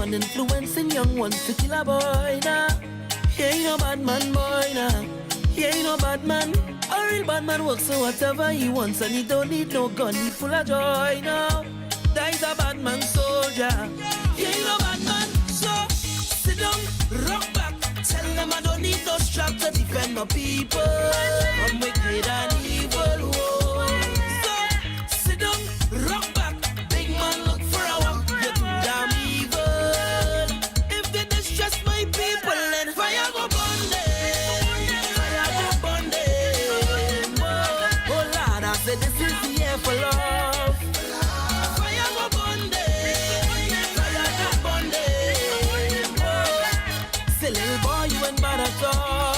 one influencing young ones to kill a boy now. He ain't no bad man, boy now. He ain't no bad man. A real bad man works so whatever he wants, and he don't need no gun, he full of joy now. That is a bad man soldier. He ain't no bad man. So sit down, rock back. Tell them I don't need no strap to defend my people from wicked and evil. Whoa. So sit down, rock back. Big man look for a walk. You're too damn evil. If they distress my people, then fire go burn them. Fire go burn them. Oh Lord, I said this is the year for love. Fire go burn them. Fire go burn them. Oh, say little boy, you ain't bad at all.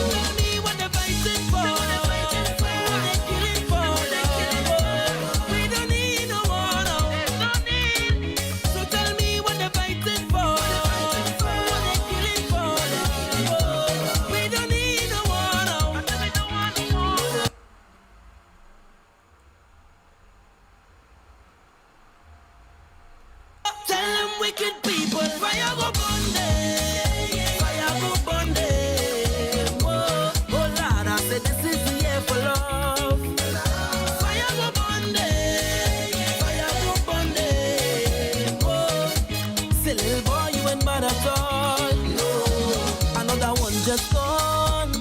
Tell me what they're fighting for. What they killing for. We don't need no war now. So tell me what they're fighting for. What they killing for. We don't need no war now. Tell them wicked people, fire go burn them. Fire go burn them. Oh Lord, I said this is the year for love. Fire go burn them. Fire go burn them. Oh, say little boy, you ain't mad at all. No, another one just gone.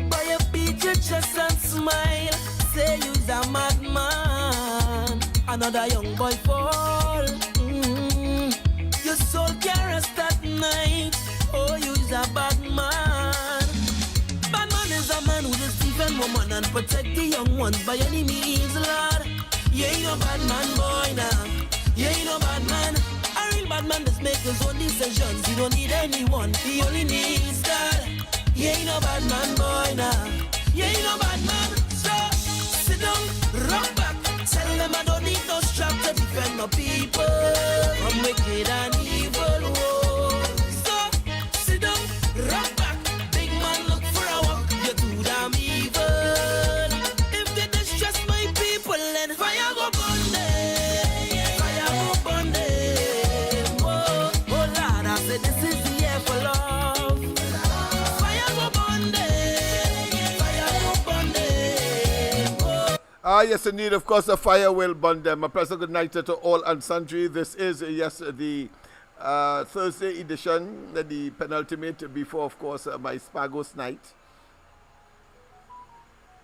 Boy, you beat your chest and smile. Say you's a madman. Another young boy fall. Your soul can't rest at night. Oh, you's a bad man. Bad man is a man who just defend woman and protect the young ones by any means, Lord. You ain't no bad man, boy, now. You ain't no bad man. A real bad man just make his own decisions. He don't need anyone. He only needs God. You ain't no bad man, boy, now. You ain't no bad man. So sit down, rock back. Tell them I don't need no strap to defend my people from wicked and evil. Whoa. So sit down, rock back. Big man look for a walk. You're too damn evil. If they distress my people, then fire go burn them. Fire go burn them. Oh Lord, I said this is the year for love. Fire go burn them. Fire go burn them. Oh. Yes, indeed. Of course, the fire will burn them. A pleasant good night to all and sundry. This is, yes, the Thursday edition, the penultimate before, of course, my Spagos night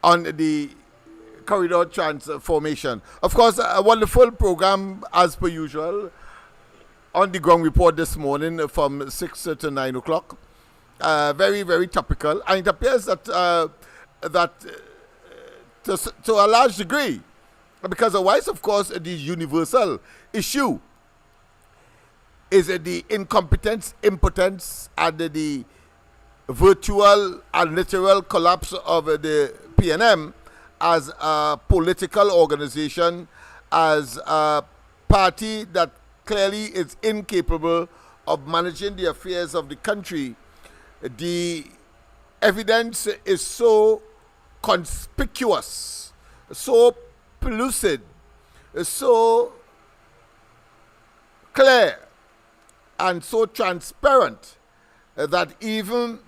on the corridor transformation. Of course, a wonderful program as per usual on the ground report this morning from 6 to 9 o'clock. Very, very topical. And it appears that to a large degree, because otherwise, of course, the universal issue is the incompetence, impotence, and the virtual and literal collapse of the PNM as a political organization, as a party that clearly is incapable of managing the affairs of the country. The evidence is so conspicuous, so pellucid, so clear, and so transparent that even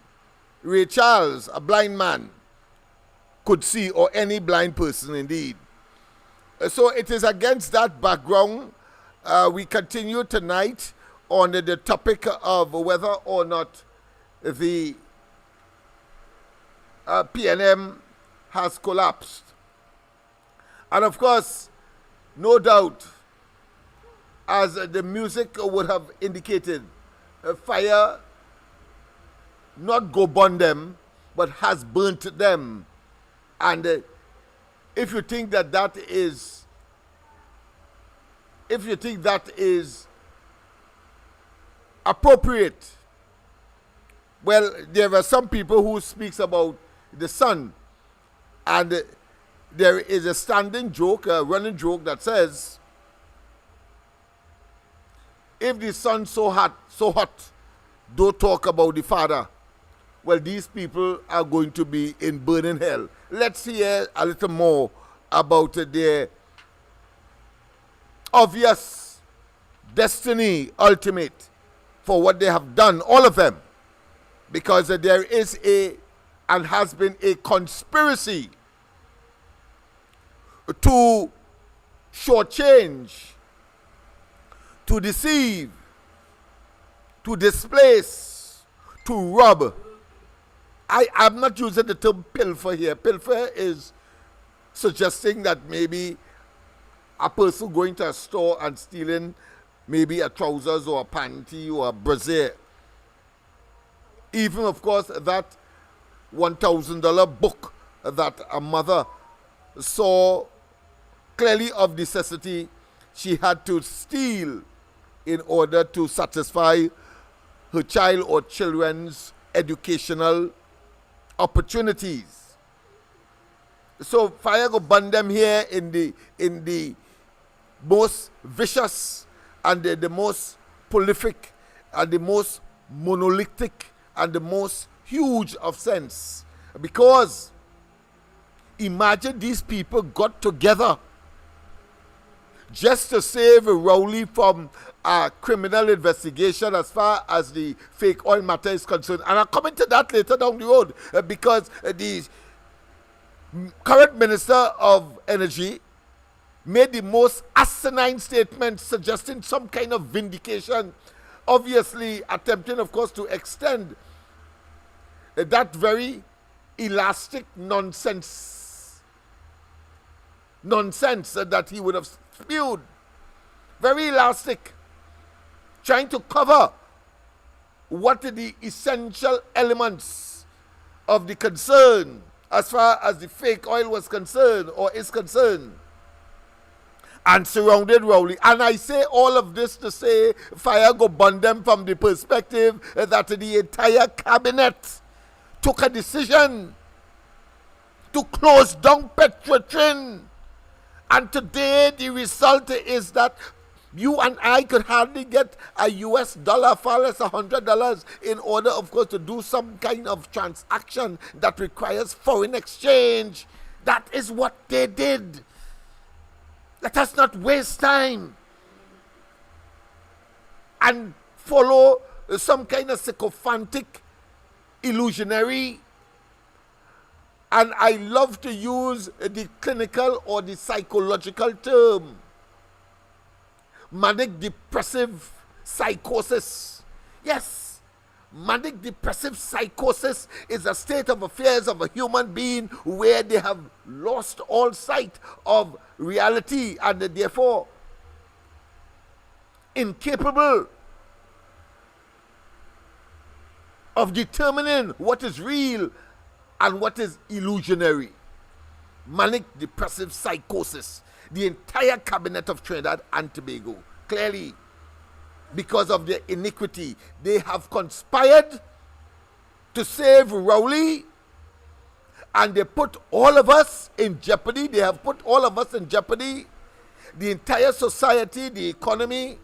Ray Charles, a blind man, could see, or any blind person indeed. So it is against that background we continue tonight on the topic of whether or not the PNM has collapsed. And of course, no doubt, as the music would have indicated, fire not go burn them, but has burnt them. And if you think that is appropriate, well, there are some people who speaks about the sun, and there is a standing joke, a running joke that says, if the sun's so hot, don't talk about the Father. Well, these people are going to be in burning hell. Let's hear a little more about their obvious destiny ultimate for what they have done, all of them, because there is and has been a conspiracy to shortchange, to deceive, to displace, to rob. I'm not using the term pilfer here. Pilfer is suggesting that maybe a person going to a store and stealing maybe a trousers or a panty or a brassiere. Even, of course, that $1,000 book that a mother saw clearly of necessity she had to steal in order to satisfy her child or children's educational opportunities. So fire go burn them here in the most vicious and the most prolific and the most monolithic and the most huge of sense. Because imagine these people got together just to save Rowley from a criminal investigation as far as the fake oil matter is concerned. And I'll come into that later down the road because the current Minister of Energy made the most asinine statement suggesting some kind of vindication, obviously attempting, of course, to extend that very elastic nonsense that he would have spewed. Very elastic, trying to cover what are the essential elements of the concern as far as the fake oil was concerned or is concerned, and surrounded Rowley. And I say all of this to say fire go burn them from the perspective that the entire cabinet took a decision to close down Petrotrin. And today the result is that you and I could hardly get a US dollar, far less $100, in order, of course, to do some kind of transaction that requires foreign exchange. That is what they did. Let us not waste time and follow some kind of sycophantic, illusionary, and I love to use the clinical or the psychological term, manic depressive psychosis. Yes, manic depressive psychosis is a state of affairs of a human being where they have lost all sight of reality and therefore incapable of determining what is real and what is illusionary. Manic depressive psychosis. The entire cabinet of Trinidad and Tobago, clearly, because of their iniquity, they have conspired to save Rowley, and they put all of us in jeopardy. They have put all of us in jeopardy, the entire society, the economy,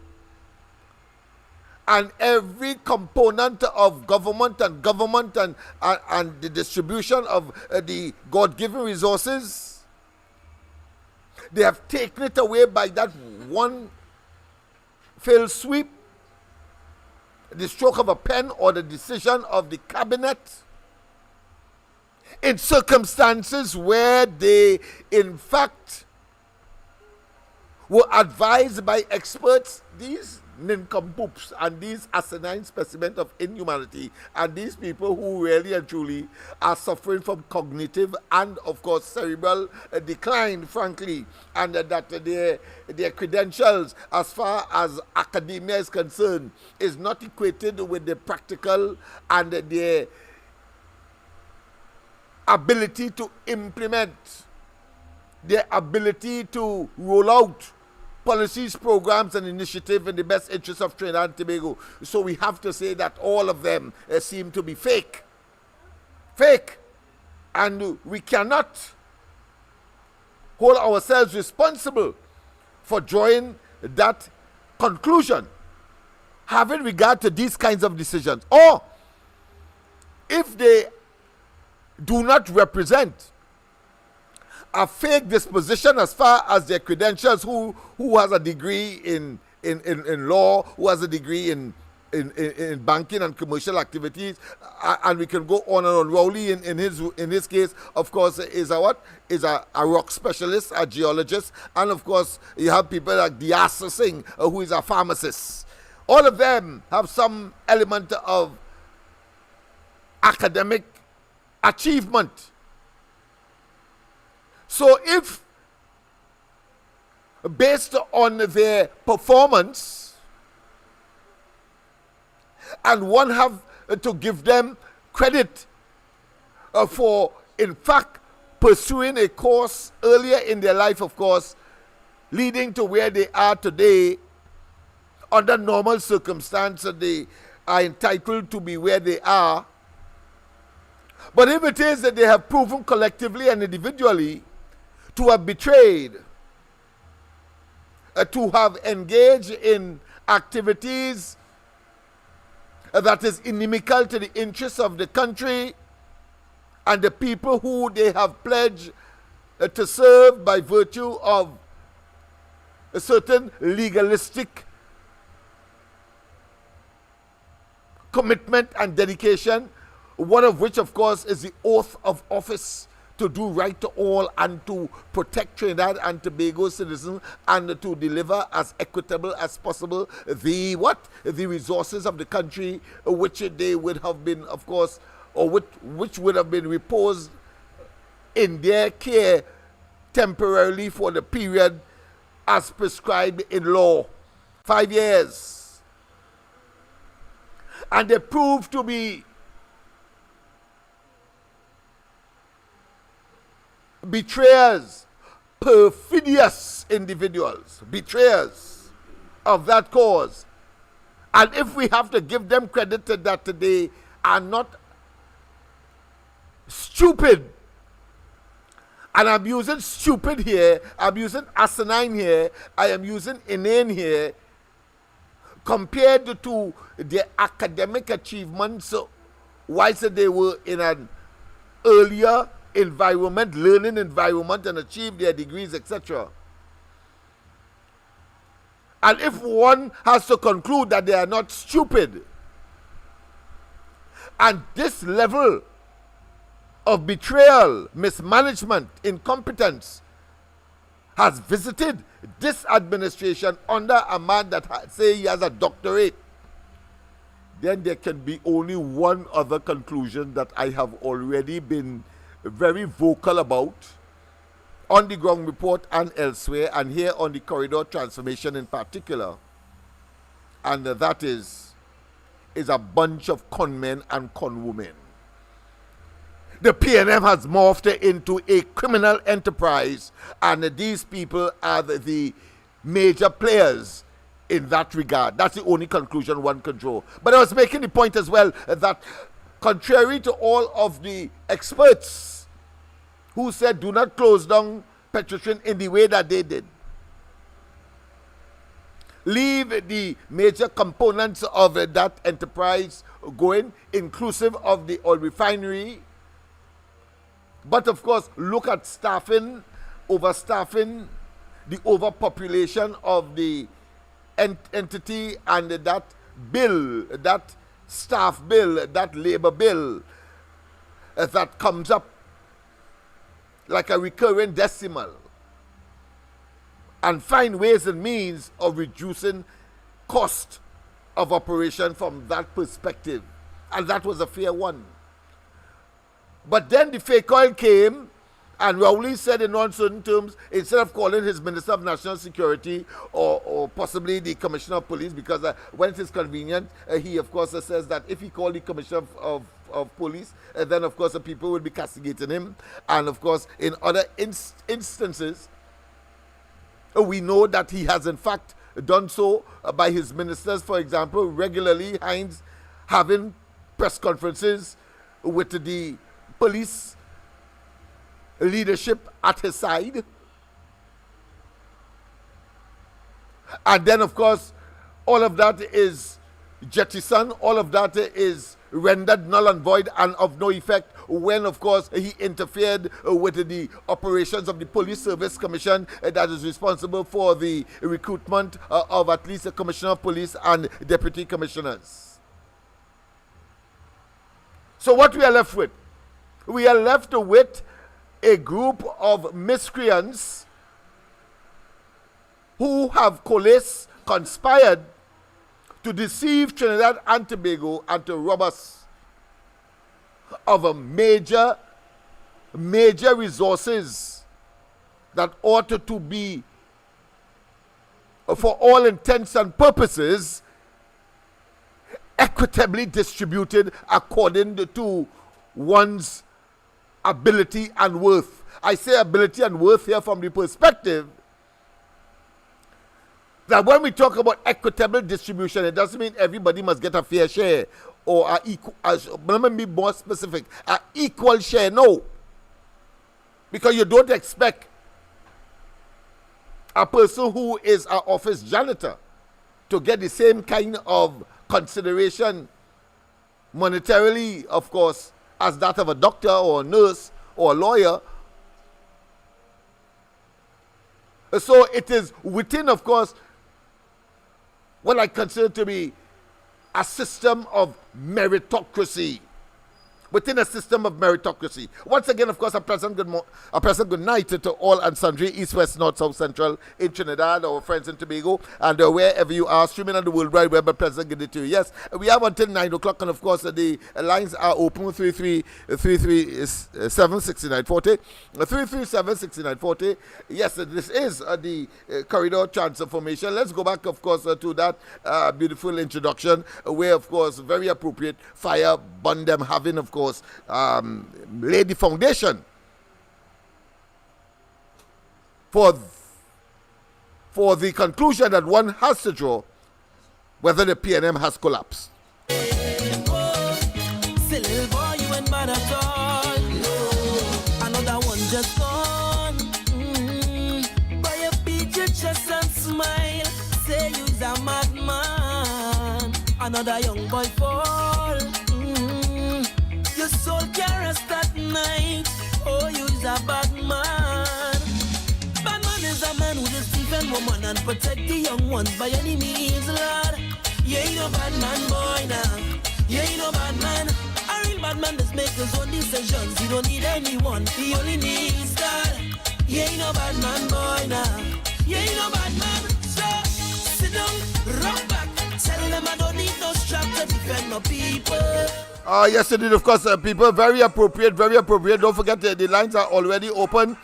and every component of government and the distribution of the God-given resources. They have taken it away by that one fell sweep, the stroke of a pen or the decision of the cabinet, in circumstances where they, in fact, were advised by experts, these nincompoops and these asinine specimens of inhumanity, and these people who really and truly are suffering from cognitive and, of course, cerebral decline, frankly, and that their credentials as far as academia is concerned is not equated with the practical and their ability to implement, their ability to roll out policies, programs, and initiatives in the best interest of Trinidad and Tobago. So we have to say that all of them seem to be fake. Fake. And we cannot hold ourselves responsible for drawing that conclusion, having regard to these kinds of decisions. Or if they do not represent a fake disposition as far as their credentials, who has a degree in in law, who has a degree in banking and commercial activities, and we can go on and on. Rowley, in his case, of course, is a what? Is a rock specialist, a geologist, and of course you have people like Diasa Singh, who is a pharmacist. All of them have some element of academic achievement. So if, based on their performance, and one have to give them credit for, in fact, pursuing a course earlier in their life, of course, leading to where they are today, under normal circumstances, they are entitled to be where they are. But if it is that they have proven collectively and individually to have betrayed, to have engaged in activities that is inimical to the interests of the country and the people who they have pledged to serve by virtue of a certain legalistic commitment and dedication, one of which, of course, is the oath of office to do right to all and to protect Trinidad and Tobago citizens and to deliver as equitable as possible the resources of the country, which they would have been, of course, or which would have been reposed in their care temporarily for the period as prescribed in law, 5 years. And they proved to be betrayers, perfidious individuals, betrayers of that cause. And if we have to give them credit to that, they are not stupid. And I'm using stupid here, I'm using asinine here, I am using inane here, compared to their academic achievements whilst they were in an earlier environment, learning environment, and achieved their degrees, etc. And if one has to conclude that they are not stupid, and this level of betrayal, mismanagement, incompetence has visited this administration under a man that say he has a doctorate, then there can be only one other conclusion that I have already been very vocal about on the ground report and elsewhere, and here on the corridor transformation in particular, and that is a bunch of conmen and conwomen. The PNM has morphed into a criminal enterprise, and these people are the major players in that regard. That's the only conclusion one can draw. But I was making the point as well that contrary to all of the experts who said do not close down Petrotrin in the way that they did, leave the major components of that enterprise going, inclusive of the oil refinery, but of course look at staffing, overstaffing, the overpopulation of the entity, and that bill, that staff bill, that labor bill that comes up like a recurring decimal, and find ways and means of reducing cost of operation from that perspective. And that was a fair one. But then the fake oil came, and Rowley said in uncertain terms, instead of calling his Minister of National Security or possibly the Commissioner of Police, because when it is convenient, he of course says that if he called the Commissioner of Police, then of course the people will be castigating him. And of course in other instances, we know that he has in fact done so by his ministers. For example, regularly Hines having press conferences with the police leadership at his side. And then of course all of that is jettisoned. All of that is rendered null and void and of no effect when, of course, he interfered with the operations of the Police Service Commission that is responsible for the recruitment of at least a commissioner of police and deputy commissioners. So what we are left with? We are left with a group of miscreants who have coalesced, conspired to deceive Trinidad and Tobago and to rob us of a major resources that ought to be, for all intents and purposes, equitably distributed according to one's ability and worth. I say ability and worth here from the perspective that when we talk about equitable distribution, it doesn't mean everybody must get a fair share or a equal, let me be more specific, an equal share. No. Because you don't expect a person who is an office janitor to get the same kind of consideration monetarily, of course, as that of a doctor or a nurse or a lawyer. So it is within, of course, what I consider to be a system of meritocracy. Within a system of meritocracy. Once again, of course, a pleasant good night to all and sundry, east, west, north, south, central, in Trinidad, our friends in Tobago, and wherever you are, streaming on the World Wide Web, a pleasant good day to you. Yes, we have until 9 o'clock, and of course, the lines are open, 337-6940, 337-6940. Yes, this is the corridor transformation. Let's go back, of course, to that beautiful introduction, where, of course, very appropriate, Fire Bundem having, of course, laid the foundation for the conclusion that one has to draw whether the PNM has collapsed. Another one just gone. Buy a beat your chest and smile. Say you's a madman. Another young boy fall. Your soul can rest at night. Oh, you's a bad man. Bad man is a man who just defend woman and protect the young ones by any means, Lord. You ain't no bad man, boy, now. You ain't no bad man. A real bad man just make his own decisions. He don't need anyone. He only needs God. You ain't no bad man, boy, now. You ain't no bad man. So sit down, rock back. Tell them I don't need no strap to defend my people. Yes, indeed, of course, people, very appropriate, very appropriate. Don't forget the lines are already open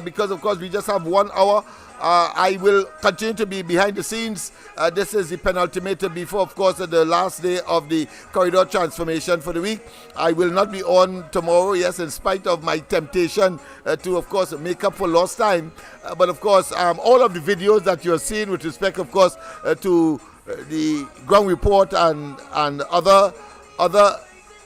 because, of course, we just have 1 hour. I will continue to be behind the scenes. This is the penultimate before, of course, the last day of the corridor transformation for the week. I will not be on tomorrow, yes, in spite of my temptation to, of course, make up for lost time. But, of course, all of the videos that you're seeing with respect, of course, to the ground report and other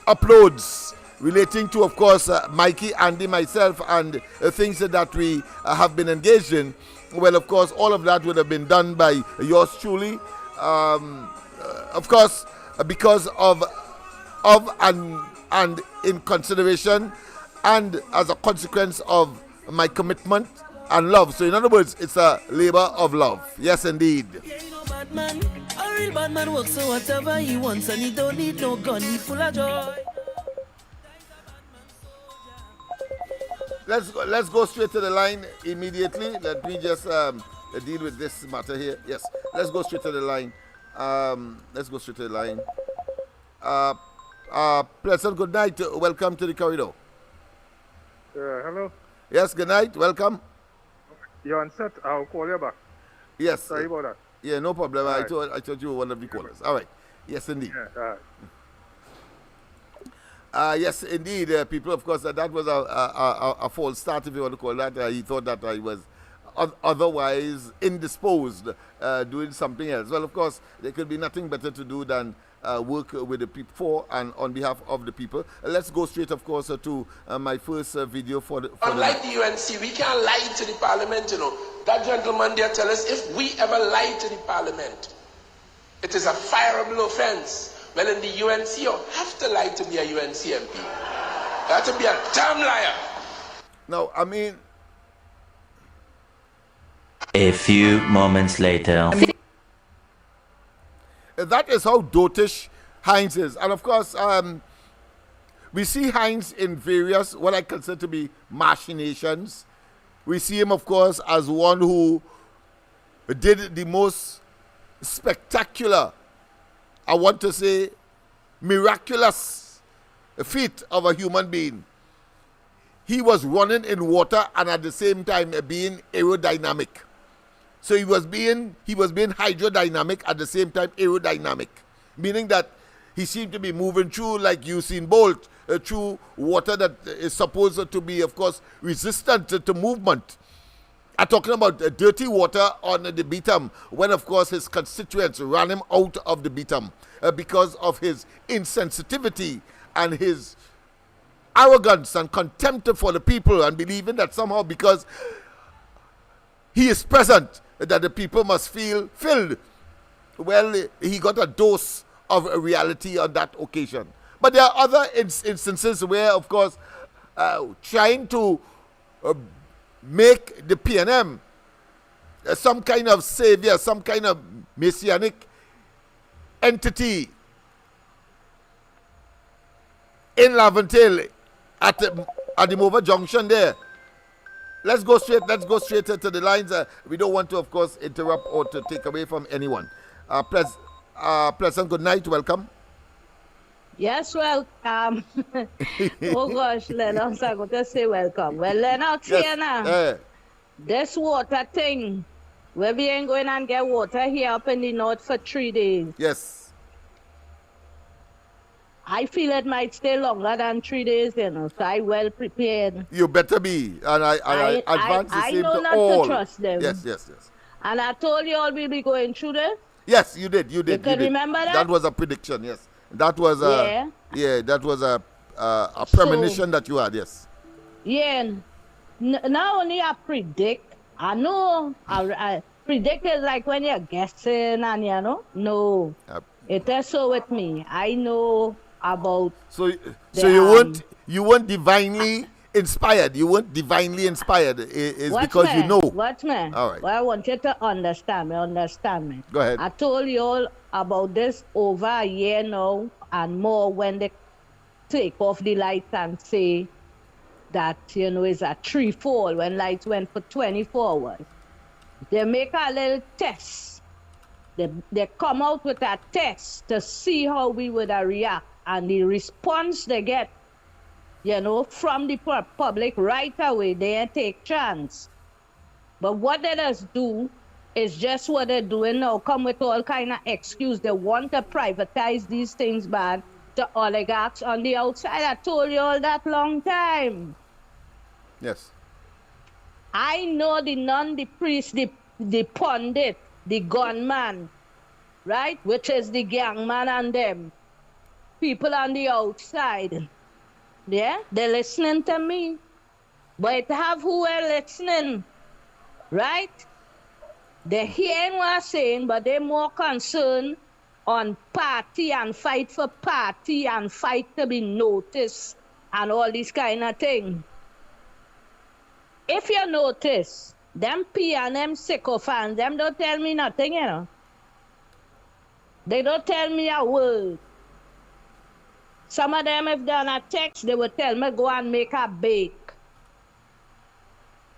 uploads relating to, of course, Mikey, Andy, myself, and things that we have been engaged in. Well, of course, all of that would have been done by yours truly. Of course, because of and in consideration and as a consequence of my commitment and love. So, in other words, it's a labor of love. Yes, indeed. Bad man, a real bad man works so whatever he wants and he don't need no gun, he full of joy. Let's go straight to the line immediately. Let me just deal with this matter here. Yes, let's go straight to the line. Pleasant good night. Welcome to the corridor. Hello. Yes, good night. Welcome. You're on set. I'll call you back. Yes. Sorry about that. Yeah, no problem. Right. I thought you were one of the callers. All right. Yes, indeed. Yeah, all right. Yes, indeed. People, of course, that was a false start, if you want to call that. He thought that I was otherwise indisposed, doing something else. Well, of course, there could be nothing better to do than work with the people for and on behalf of the people. Let's go straight, of course, to my first video for the... Unlike the UNC, we can't lie to the parliament, you know. That gentleman there tell us if we ever lie to the parliament, it is a fireable offense. Well, in the UNC, you have to lie to be a UNC MP. You have to be a damn liar. Now, I mean, a few moments later. that is how dotish Heinz is. And of course, we see Heinz in various, what I consider to be machinations. We see him, of course, as one who did the most spectacular, I want to say, miraculous feat of a human being. He was running in water and at the same time being aerodynamic. So he was being hydrodynamic at the same time aerodynamic, meaning that he seemed to be moving through like Usain Bolt, through water that is supposed to be, of course, resistant to movement. I'm talking about dirty water on the Beetham, when, of course, his constituents ran him out of the Beetham because of his insensitivity and his arrogance and contempt for the people, and believing that somehow because he is present that the people must feel filled. Well, he got a dose of reality on that occasion. But there are other instances where, of course, trying to make the PNM some kind of savior, some kind of messianic entity in Laventille at the Mova Junction there. Let's go straight to the lines. We don't want to, of course, interrupt or to take away from anyone. Pleasant good night. Welcome. Yes, welcome. Oh gosh, Lennox, I'm going to say welcome. Well, Lennox, yes, here now. This water thing, where we ain't going and get water here up in the north for 3 days. Yes. I feel it might stay longer than 3 days, you know, so I well prepared. You better be. And I advance the same to all. I know not to trust them. Yes. And I told you all we'll be going through this. Yes, you did. You can remember that? That was a prediction, yes. That was that was a premonition that you had, yes. Yeah. Not only I predict, I know I predict is like when you're guessing and you know. No. It is so with me. I know about so you weren't divinely inspired. You weren't divinely inspired. It's because you know. What man? All right. Well, I want you to understand me. Go ahead. I told you all about this over a year now and more when they take off the lights and say that, you know, it's a 3-4 when lights went for 24 hours. They make a little test. They come out with a test to see how we would react. And the response they get, you know, from the public right away, they take chance. But what they just do is just what they're doing now, come with all kind of excuse. They want to privatize these things back to oligarchs on the outside. I told you all that long time. Yes. I know the nun, the priest, the pundit, the gunman, right? Which is the gangman and them. People on the outside. Yeah, they're listening to me. But have who are listening, right? They're hearing what I'm saying, but they're more concerned on party and fight for party and fight to be noticed and all this kind of thing. If you notice, them P and them sycophants, them don't tell me nothing, you know. They don't tell me a word. Some of them, if they're on a text, they will tell me, go and make a bake.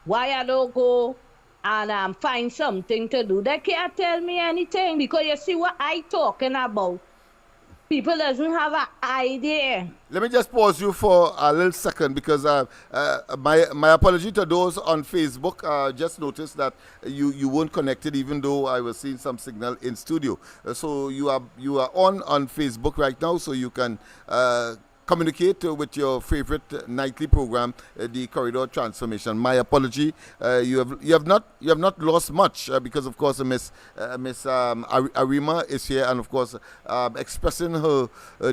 Why I don't go and find something to do? They can't tell me anything because you see what I talking about. People doesn't have an idea. Let me just pause you for a little second because my apology to those on Facebook. Just noticed that you weren't connected even though I was seeing some signal in studio. So you are on Facebook right now, so you can communicate with your favorite nightly program, the Corridor Transformation. My apology. You have not lost much because of course Miss Arima is here and of course expressing her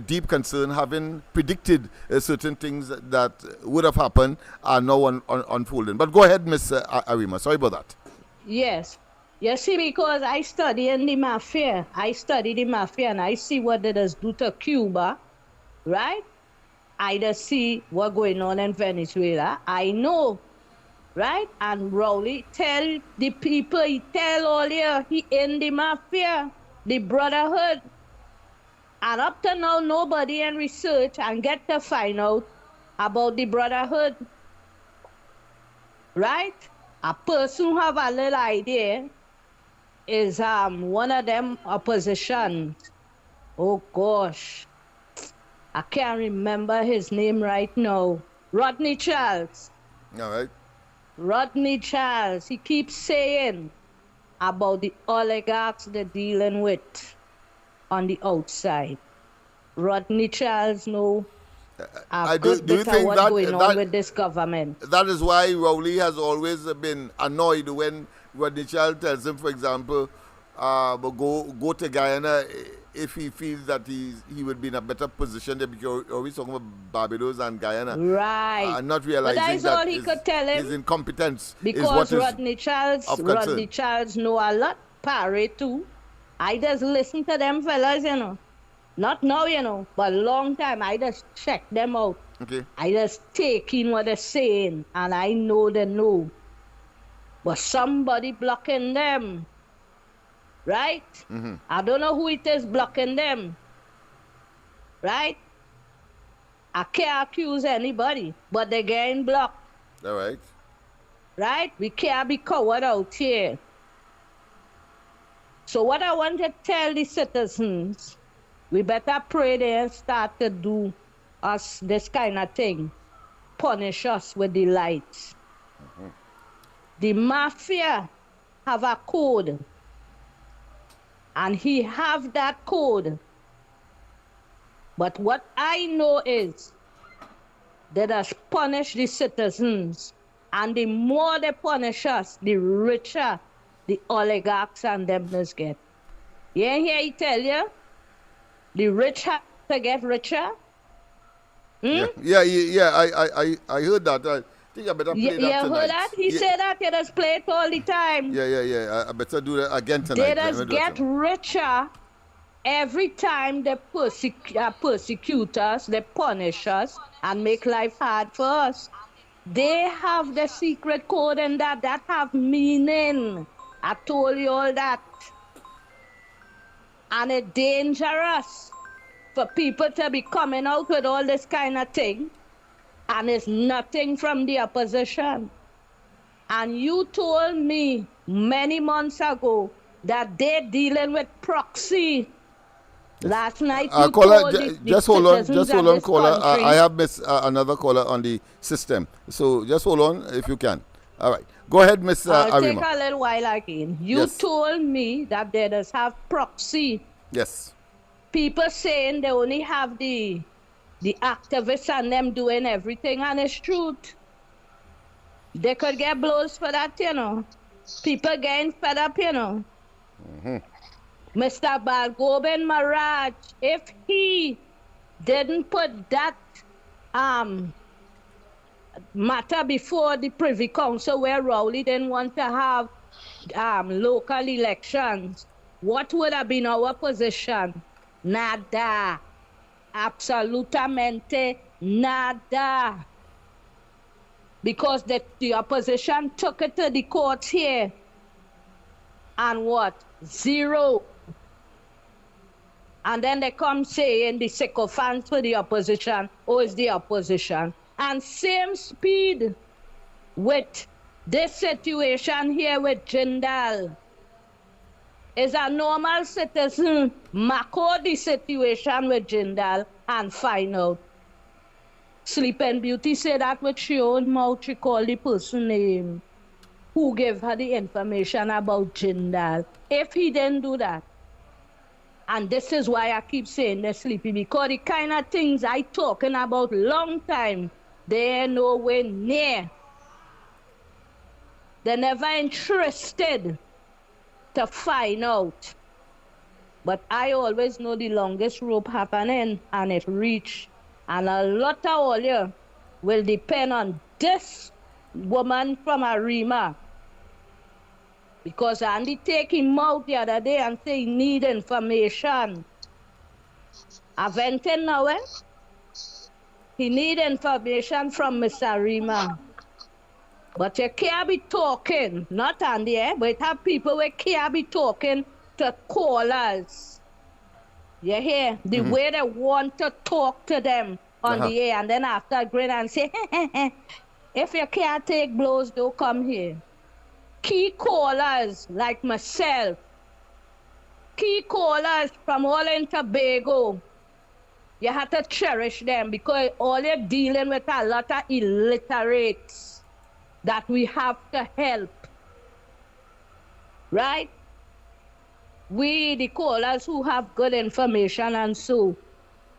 deep concern, having predicted certain things that would have happened are now unfolding. But go ahead, Miss Arima. Sorry about that. Yes. You see, because I study in the mafia. I study the mafia and I see what they just do to Cuba, right? I just see what's going on in Venezuela. I know, right? And Rowley tell the people, he tell all here, he in the mafia, the brotherhood. And up to now, nobody in research and get to find out about the brotherhood, right? A person who have a little idea is one of them opposition. Oh gosh, I can't remember his name right now. Rodney Charles. All right. Rodney Charles. He keeps saying about the oligarchs they're dealing with on the outside. Rodney Charles know a do good you bit of think what's that going on with this government. that is why Rowley has always been annoyed when Rodney Child tells him, for example, go to Guyana if he feels that he would be in a better position there, because we're always talking about Barbados and Guyana. Right. And not But realizing that's that all he could tell him. his incompetence is Because what is Rodney Charles know a lot, Parry too. I just listen to them fellas, you know. Not now, you know, but long time. I just check them out. okay. I just take in what they're saying, and I know they know. But somebody blocking them, right? I don't know who it is blocking them, right? I can't accuse anybody, but they're getting blocked, All right. right? We can't be coward out here. So what I want to tell the citizens, we better pray they start to do us this kind of thing. Punish us with the lights. The mafia have a code. And he have that code. But what I know is they just punish the citizens. And the more they punish us, the richer the oligarchs and them just get. You ain't hear he tell you? The rich have to get richer. Yeah. I heard that. I think I better play that You tonight. heard that? He said that. He just play it all the time. Yeah. I better do that again tonight. They Let me just do it get tonight. richer every time they persecute us, they punish us, and make life hard for us. They have the secret code and that have meaning. I told you all that. And it's dangerous for people to be coming out with all this kind of thing, and it's nothing from the opposition. And you told me many months ago that they're dealing with proxy. Last night you Caller, told the just hold on, citizens of this caller. country. I have another caller on the system, so just hold on if you can. All right, go ahead, Miss I'll take Arima. a little while again. You Yes. told me that they just have proxy. Yes. People saying they only have the activists and them doing everything, and it's truth. They could get blows for that, you know. People getting fed up, you know. Mr. Balgobin Maraj, if he didn't put that matter before the Privy Council where Rowley didn't want to have local elections, what would have been our position? Nada. Absolutamente nada. Because the opposition took it to the courts here. And what? Zero. And then they come saying the sycophants for the opposition, oh, it's the opposition. And same speed with this situation here with Jindal. Is a normal citizen mako the situation with Jindal and find out. Sleeping Beauty said that with she own mouth, she called the person name who gave her the information about Jindal. If he didn't do that, and this is why I keep saying they're sleepy, because the kind of things I talking about long time, they're nowhere near. They're never interested to find out. But I always know the longest rope happening and it reach. And a lot of all you will depend on this woman from Arima. Because Andy take him out the other day and say he need information. I vented now, eh? He need information from Miss Arima. But you can't be talking, not Andy, eh? But it have people who can't be talking to callers. You hear? The way they want to talk to them on the air, and then after grin and say, if you can't take blows, don't come here. Key callers like myself, key callers from all in Tobago, you have to cherish them because all you're dealing with a lot of illiterates that we have to help. Right? We, the callers who have good information and so,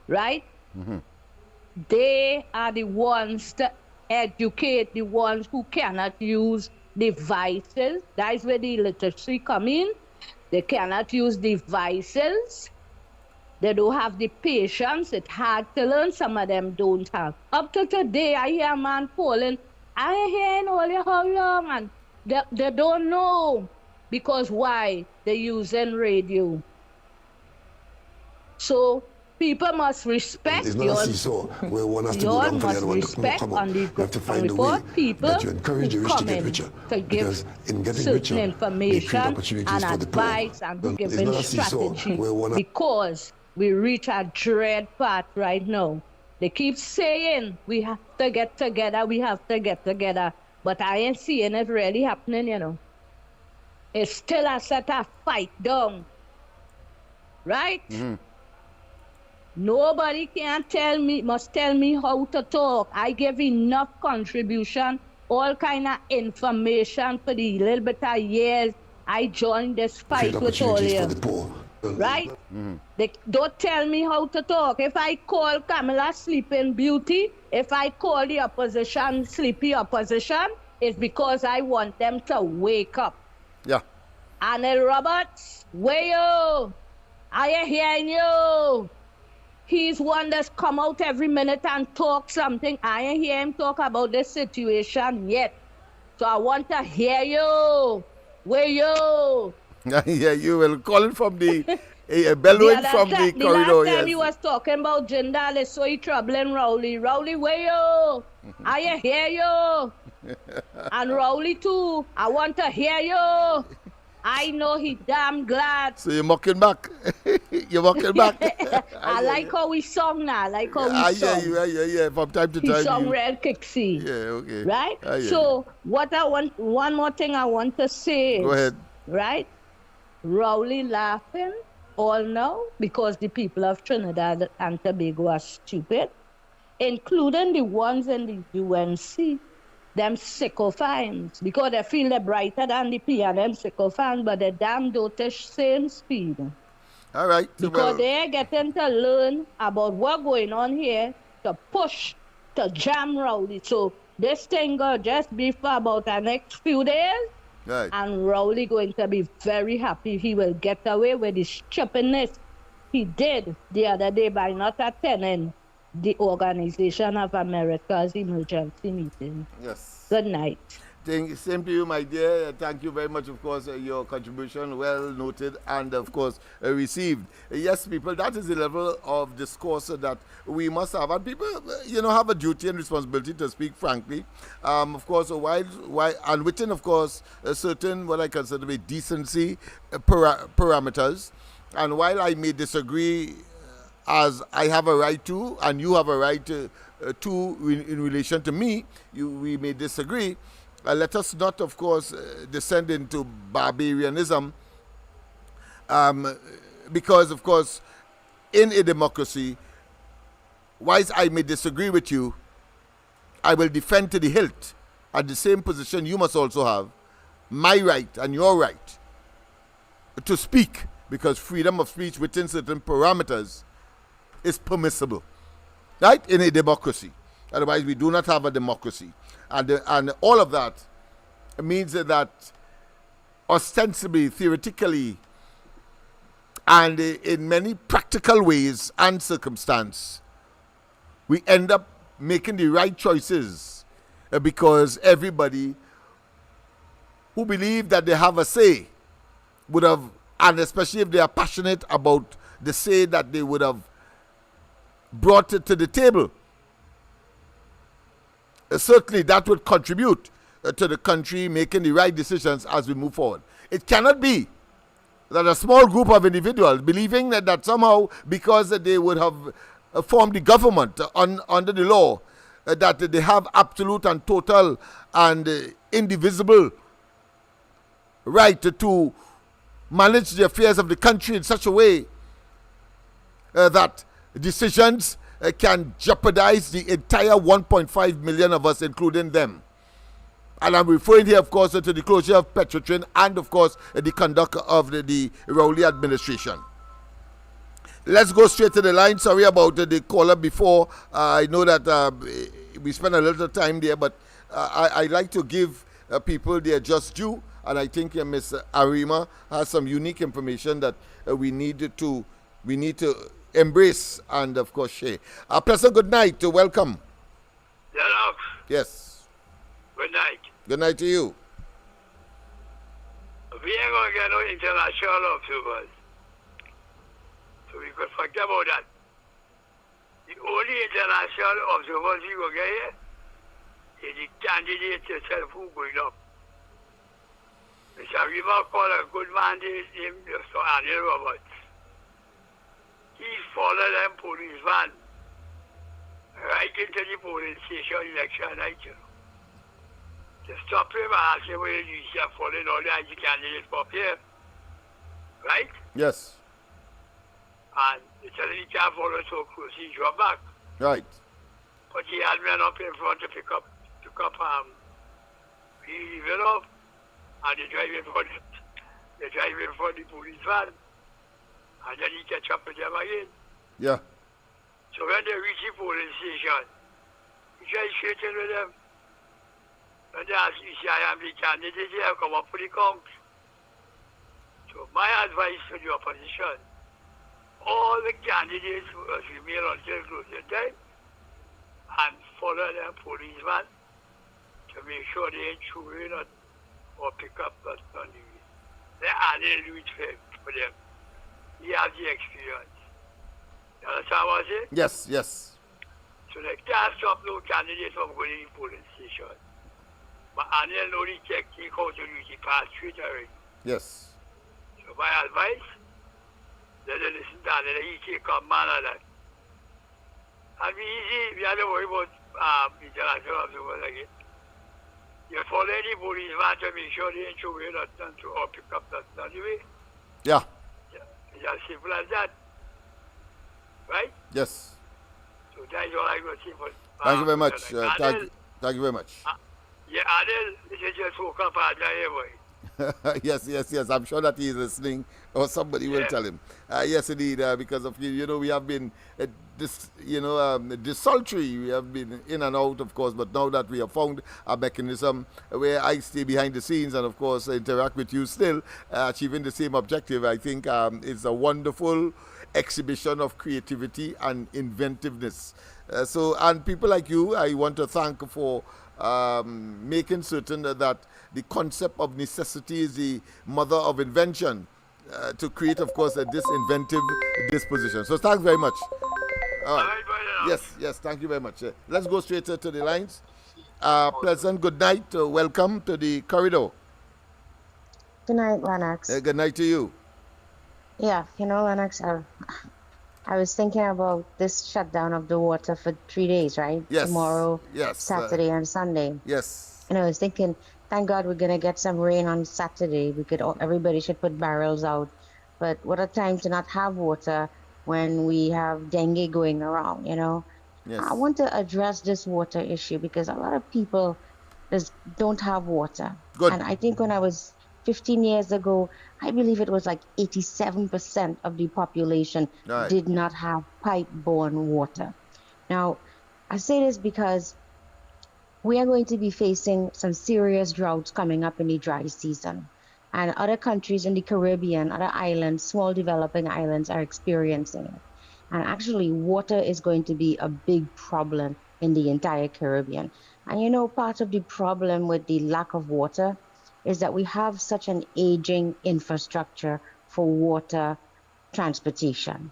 right? They are the ones to educate the ones who cannot use devices. That is where the illiteracy come in. They cannot use devices. They don't have the patience. It's hard to learn. Some of them don't have. Up to today, I hear a man calling, I ain't hearing all you how long, and they don't know. Because why? They're using radio. So people must respect it's not a seesaw where one has to go down for the other one to come up. You have to find a way that you encourage the rich to get richer. Because in getting richer, they create opportunities for the poor. And it's not a seesaw where one has because we reach a dread part right now. They keep saying we have to get together, we have to get together. But I ain't seeing it really happening, you know. It's still a set of fight down. Right? Nobody must tell me how to talk. I give enough contribution, all kind of information for the little bit of years I joined this fight with all you. Right? They don't tell me how to talk. If I call Camilla Sleeping Beauty, if I call the opposition Sleepy Opposition, it's because I want them to wake up. Yeah. Anil Roberts, where you? I am hearing you. He's one that's come out every minute and talk something. I ain't hear him talk about this situation yet. So I want to hear you. Where you? Yeah, you will call it from the bellowing from the corridor. Last time he was talking about Jindal, so he troubling Rowley. Rowley, where you? I hear you. And Rowley too. I want to hear you. I know he damn glad. So you're mocking back. You're mocking back. I like how we song now. I like how we song. Yeah. From time to time. He song real kicksy. Yeah, okay. Right? So what I want, one more thing I want to say is, go ahead. Right? Rowley laughing all now because the people of Trinidad and Tobago are stupid, including the ones in the UNC. Them sycophants, because they feel they're brighter than the P and them sycophants, but they damn dotish same speed. All right. Because they're getting to learn about what's going on here, to push, to jam Rowley. So this thing will just be for about the next few days, right. And Rowley going to be very happy. He will get away with the stupidness he did the other day by not attending the Organization of America's emergency meeting. Yes. Good night. Same to you, my dear. Thank you very much, of course, your contribution, well noted and, of course, received. Yes, people, that is the level of discourse that we must have. And people, have a duty and responsibility to speak frankly. Of course, while and within, of course, a certain, what I consider to be decency parameters. And while I may disagree, as I have a right to, and you have a right to in relation to me, we may disagree. Let us not, of course, descend into barbarianism, because, of course, in a democracy, whilst I may disagree with you, I will defend to the hilt, at the same position you must also have, my right and your right to speak, because freedom of speech within certain parameters is permissible, right, in a democracy. Otherwise, we do not have a democracy. And all of that means that ostensibly, theoretically, and in many practical ways and circumstance, we end up making the right choices because everybody who believe that they have a say would have, and especially if they are passionate about the say that they would have brought it to the table, certainly that would contribute to the country making the right decisions as we move forward. It cannot be that a small group of individuals believing that somehow because they would have formed the government under the law, that they have absolute and total and indivisible right to manage the affairs of the country in such a way that decisions can jeopardize the entire 1.5 million of us, including them. And I'm referring here, of course, to the closure of Petrotrin and, of course, the conduct of the Rowley administration. Let's go straight to the line. Sorry about the caller before. I know that we spent a little time there, but I like to give people their just due. And I think Ms. Arima has some unique information that we need to embrace and, of course, share. Pleasant good night. Welcome. LENNOX. Yes. Good night. Good night to you. We ain't going to get no international observers. So we could forget about that. The only international observers we will get here is the candidate itself who going up. Mr. Arima called a good man named Mr. Anil Roberts. He followed them police van right into the polling station election night, you know. To stop him and ask him whether you are following all the IG candidates up here. Right? Yes. And he said he can't follow so close, he drove back. Right. But he had men up in front to pick up he leave it off, and they drive in front the police van. And then he catch up with them again. Yeah. So when they reach the polling station, he tries straight in with them. And they ask, you see, I am the candidate here, come up with the count. So my advice to the opposition, all the candidates must remain until closing time and follow their policeman to make sure they ain't chewing or pick up that on the way. They do it for them. He has the experience. You understand what I'm saying? Yes, yes. So they can't stop no candidate from going to the polling station. But Anil only take out to the past straight already. Yes. So my advice, let them listen to Anil. He take command of that. And be easy, we have to worry about international observers again. You follow any policeman to make sure they ain't showing nothing to or pick up that anyway. Yeah. It's as simple as that. Right? Yes. So that's all I got to say for Thank you very much. Thank you very much. Yeah, Adel, this is just woke up out there, boy. Yes. I'm sure that he is listening, or somebody will tell him. Yes, indeed, because of we have been desultory. We have been in and out, of course, but now that we have found a mechanism where I stay behind the scenes and, of course, interact with you still, achieving the same objective, I think it's a wonderful exhibition of creativity and inventiveness. And people like you, I want to thank for making certain that the concept of necessity is the mother of invention, to create, of course, this inventive disposition. So thanks very much. Yes, thank you very much. Let's go straight to the lines. Pleasant good night. Welcome to the corridor. Good night, LENNOX. Good night to you. Yeah, LENNOX, I was thinking about this shutdown of the water for 3 days, right? Yes. Tomorrow, yes, Saturday, and Sunday. Yes. And I was thinking, thank God we're going to get some rain on Saturday. Everybody should put barrels out. But what a time to not have water when we have dengue going around, Yes. I want to address this water issue because a lot of people just don't have water. Good. And I think when I was 15 years ago, I believe it was like 87% of the population did not have pipe-borne water. Now, I say this because we are going to be facing some serious droughts coming up in the dry season. And other countries in the Caribbean, other islands, small developing islands are experiencing it. And actually, water is going to be a big problem in the entire Caribbean. And part of the problem with the lack of water is that we have such an aging infrastructure for water transportation.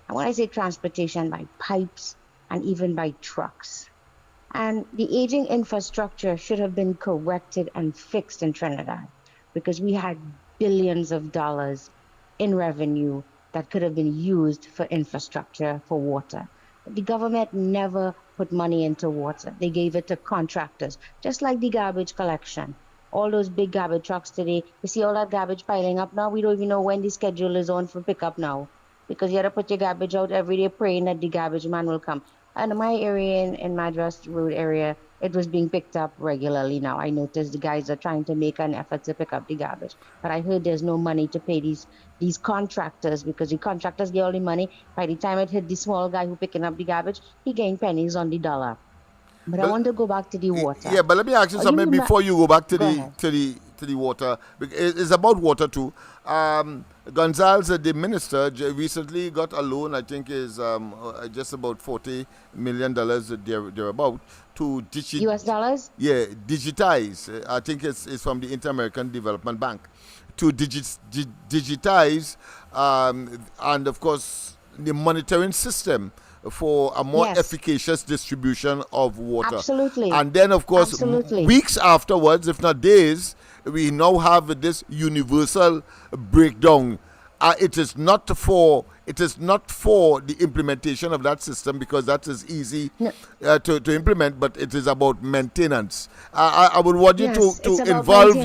And when I say transportation, by pipes and even by trucks. And the aging infrastructure should have been corrected and fixed in Trinidad because we had billions of dollars in revenue that could have been used for infrastructure for water. The government never put money into water. They gave it to contractors, just like the garbage collection. All those big garbage trucks today, you see all that garbage piling up now. We don't even know when the schedule is on for pickup now because you have to put your garbage out every day praying that the garbage man will come. And in my area, in Madras Road area, it was being picked up regularly now. I noticed the guys are trying to make an effort to pick up the garbage. But I heard there's no money to pay these contractors because the contractors get all the money. By the time it hit the small guy who picking up the garbage, he gained pennies on the dollar. But I want to go back to the water. Yeah, but let me ask you something before you go back to the water. It's about water too. Gonzalez, the minister, recently got a loan. I think is just about $40 million thereabout to US dollars. Yeah, digitize. I think it's from the Inter-American Development Bank to digitize and of course the monitoring system for a more efficacious distribution of water. Absolutely. And then, of course, weeks afterwards, if not days, we now have this universal breakdown. It is not for the implementation of that system because that is easy to implement, but it is about maintenance. I would want you to involve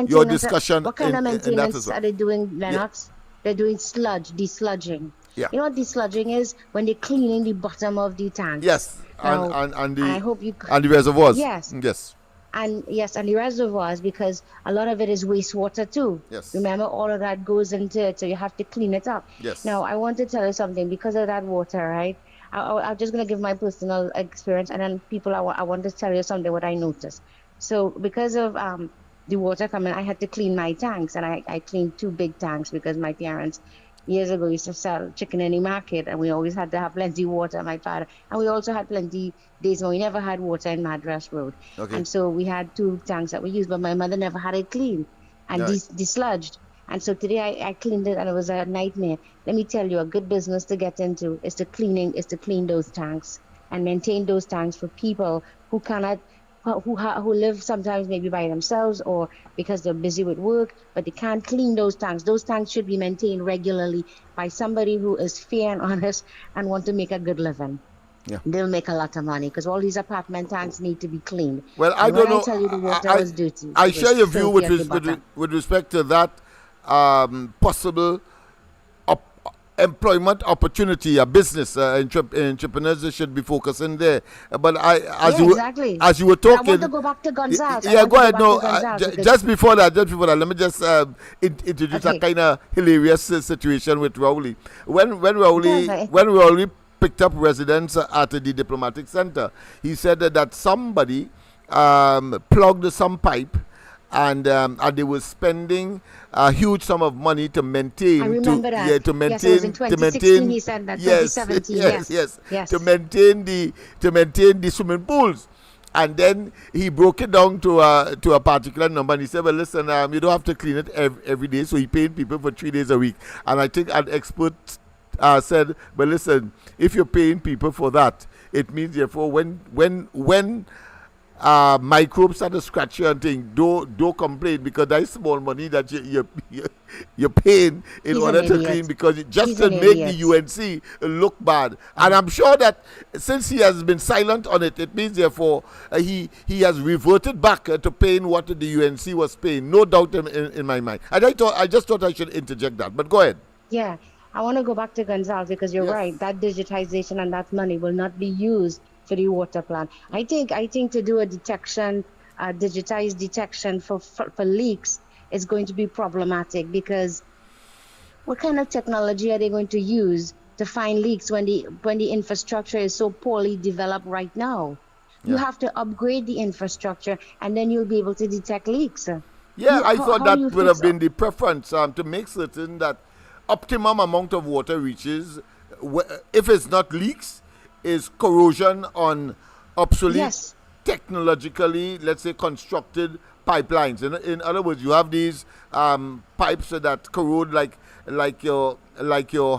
your discussion. What kind of maintenance are they doing, Lennox? They're doing desludging. Yeah. You know what desludging is? When they're cleaning the bottom of the tank. Yes. Now, and I hope you and the reservoirs. Yes. Yes. And the reservoirs, because a lot of it is wastewater too. Yes. Remember, all of that goes into it, so you have to clean it up. Yes. Now, I want to tell you something. Because of that water, right? I'm just going to give my personal experience, and then I want to tell you something what I noticed. So because of the water coming, I had to clean my tanks, and I cleaned 2 big tanks because my parents years ago used to sell chicken in the market, and we always had to have plenty of water, my father. And we also had plenty days when we never had water in Madras Road. Okay. And so we had 2 tanks that we used, but my mother never had it cleaned and desludged. And so today I cleaned it, and it was a nightmare. Let me tell you, a good business to get into is to clean those tanks and maintain those tanks for people who cannot, who live sometimes maybe by themselves or because they're busy with work, but they can't clean those tanks. Those tanks should be maintained regularly by somebody who is fair and honest and want to make a good living. Yeah. They'll make a lot of money because all these apartment tanks need to be cleaned. Well, I don't know. I tell you the water was dirty. I share your view with respect to that possible employment opportunity, a business entrepreneurs should be focusing there. But as you were talking, I want to go back to Gonzalez. Yeah, go ahead. No, just before that, let me just introduce a kind of hilarious situation with Rowley. When Rowley picked up residence at the diplomatic center, he said that somebody plugged some pipe. And they were spending a huge sum of money to maintain. I remember that. Yeah, to maintain. Yes, it was in 2016. He said that. 2017. Yes. To maintain the swimming pools, and then he broke it down to a particular number. And he said, "Well, listen, you don't have to clean it every day." So he paid people for 3 days a week. And I think an expert said, "But listen, if you're paying people for that, it means therefore when microbes start to scratch you and things, don't complain because that is small money that you're paying in order to clean because just to make the UNC look bad." And I'm sure that since he has been silent on it, it means therefore he has reverted back to paying what the UNC was paying. No doubt in my mind. And I just thought I should interject that. But go ahead. Yeah, I want to go back to Gonzalez because you're right. That digitization and that money will not be used for the water plant. I think to do a digitized detection for leaks is going to be problematic because what kind of technology are they going to use to find leaks when the infrastructure is so poorly developed right now? Yeah. You have to upgrade the infrastructure and then you'll be able to detect leaks. Yeah, I thought that would have been the preference to make certain that optimum amount of water reaches, if it's not leaks, is corrosion on obsolete, technologically, let's say, constructed pipelines. In other words, you have these pipes that corrode like your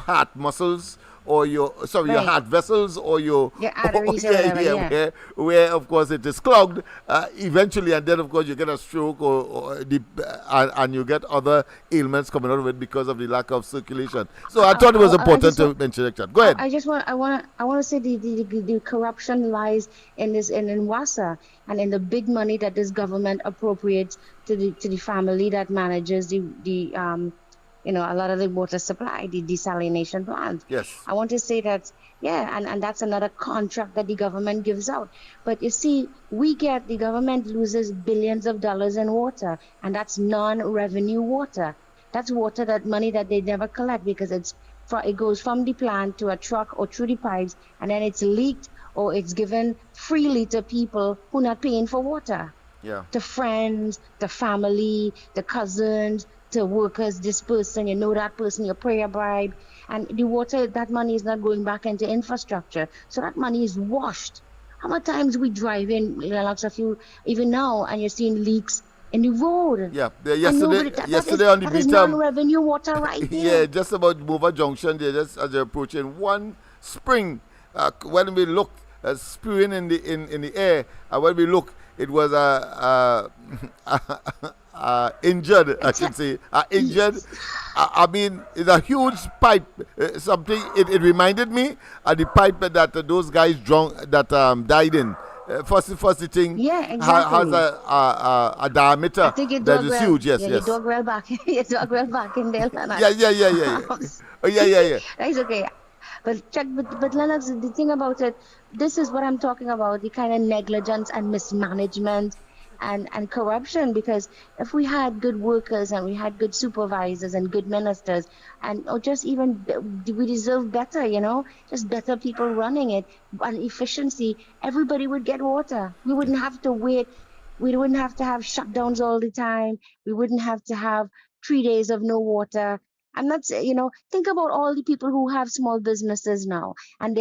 heart muscles, or your heart vessels, or your arteries, or whatever, where of course it is clogged eventually, and then of course you get a stroke and you get other ailments coming out of it because of the lack of circulation. So I thought it was important to mention that. Go ahead. I want to say the corruption lies in WASA, and in the big money that this government appropriates to the family that manages the a lot of the water supply, the desalination plant. Yes. I want to say that, and that's another contract that the government gives out. But you see, the government loses billions of dollars in water, and that's non-revenue water. That's money that they never collect, because it goes from the plant to a truck or through the pipes, and then it's leaked or it's given freely to people who are not paying for water. Yeah. To friends, the family, the cousins, to workers, this person, that person, you pay a bribe, and the water, that money is not going back into infrastructure. So that money is washed. How many times we drive in, even now, and you're seeing leaks in the road? Yeah, yesterday on the beach, non-revenue water right there. Yeah, just about Mova Junction, just as you're approaching one spring, when we look, spewing in the air, and when we look, it was injured, I should say. Injured. I mean, it's a huge pipe. Something. It reminded me of the pipe that those guys died in. First thing has a diameter that is huge. Yes, yes. You dog well back. You dog well back in there. Yeah. That's okay. But Lennox, the thing about it, this is what I'm talking about, the kind of negligence and mismanagement and corruption. Because if we had good workers and we had good supervisors and good ministers, or just even we deserve better, just better people running it and efficiency, everybody would get water. We wouldn't have to wait. We wouldn't have to have shutdowns all the time. We wouldn't have to have 3 days of no water. I'm not saying, think about all the people who have small businesses now, and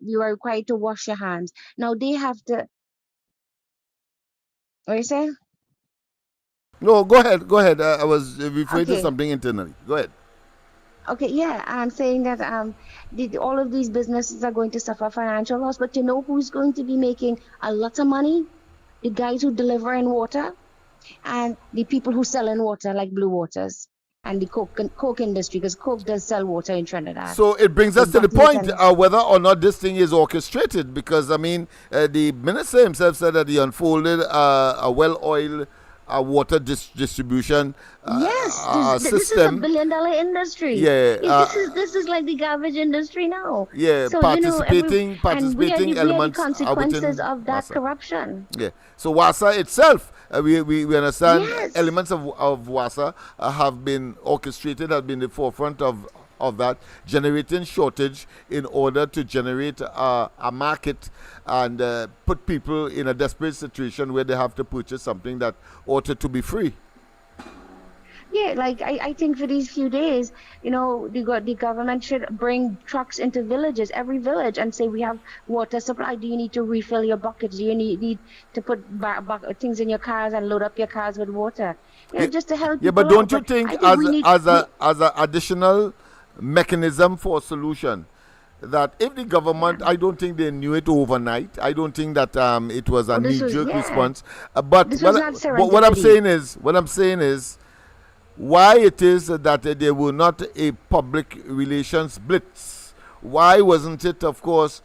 you are required to wash your hands. Now they have to. What are you saying? No, go ahead. I was referring to something internally. Go ahead. Okay, yeah, I'm saying that all of these businesses are going to suffer financial loss, but you know who's going to be making a lot of money? The guys who deliver in water, and the people who sell in water, like Blue Waters. And the Coke industry, because Coke does sell water in Trinidad. So it brings us to the point whether or not this thing is orchestrated, because I mean the minister himself said that he unfolded a well-oiled water distribution this system. Is a billion-dollar industry. Yeah, this is like the garbage industry now. Yeah, so, participating elements are the consequences of that corruption. Yeah. So WASA itself, we understand elements of WASA have been orchestrated, have been the forefront of that, generating shortage in order to generate a market and put people in a desperate situation where they have to purchase something that ought to be free. Yeah, like I think for these few days, the government should bring trucks into every village, and say, we have water supply. Do you need to refill your buckets? Do you need to put things in your cars and load up your cars with water? Just to help. Yeah, but don't you think as an additional mechanism for solution, that if the government, I don't think they knew it overnight. I don't think that it was a knee-jerk response. But what I'm saying is, why it is that there were not a public relations blitz? Why wasn't it, of course,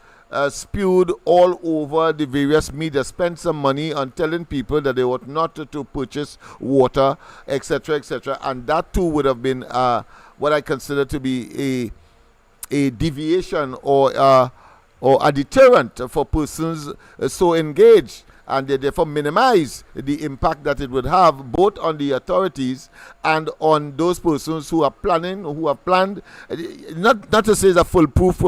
spewed all over the various media? Spend some money on telling people that they ought not to purchase water, etc., and that too would have been what I consider to be a deviation or a deterrent for persons so engaged, and they therefore minimize the impact that it would have both on the authorities and on those persons who have planned. Not to say it's a foolproof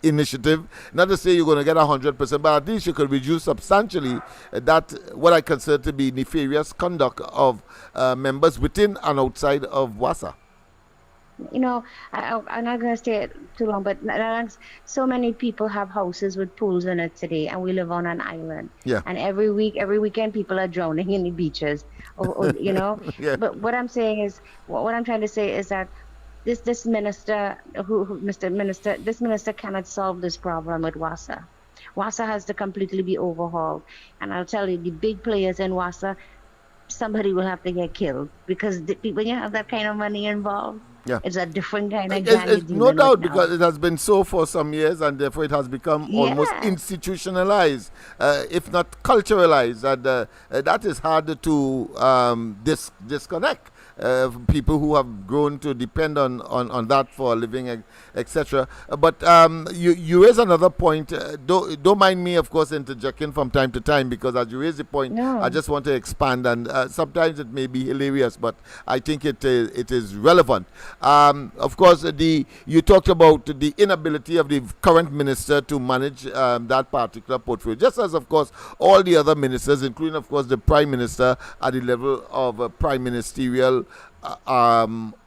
initiative, not to say you're going to get 100%, but at least you could reduce substantially that what I consider to be nefarious conduct of members within and outside of WASA. You know, I'm not going to stay too long, but so many people have houses with pools in it today, and we live on an island. Yeah. And every weekend, people are drowning in the beaches, you know. Yeah. But what I'm saying is, what I'm trying to say is that this minister, this minister cannot solve this problem with WASA. WASA has to completely be overhauled. And I'll tell you, the big players in WASA, somebody will have to get killed, because when you have that kind of money involved, yeah, it's a different kind of gang. It's no doubt, because it has been so for some years, and therefore it has become almost institutionalized, if not culturalized, and that is hard to disconnect. People who have grown to depend on that for a living, etc. But you raise another point. Don't mind me, of course, interjecting from time to time, because as you raise the point, I just want to expand, and sometimes it may be hilarious, but I think it is relevant. Of course, you talked about the inability of the current minister to manage that particular portfolio, just as, of course, all the other ministers, including, of course, the prime minister at the level of prime ministerial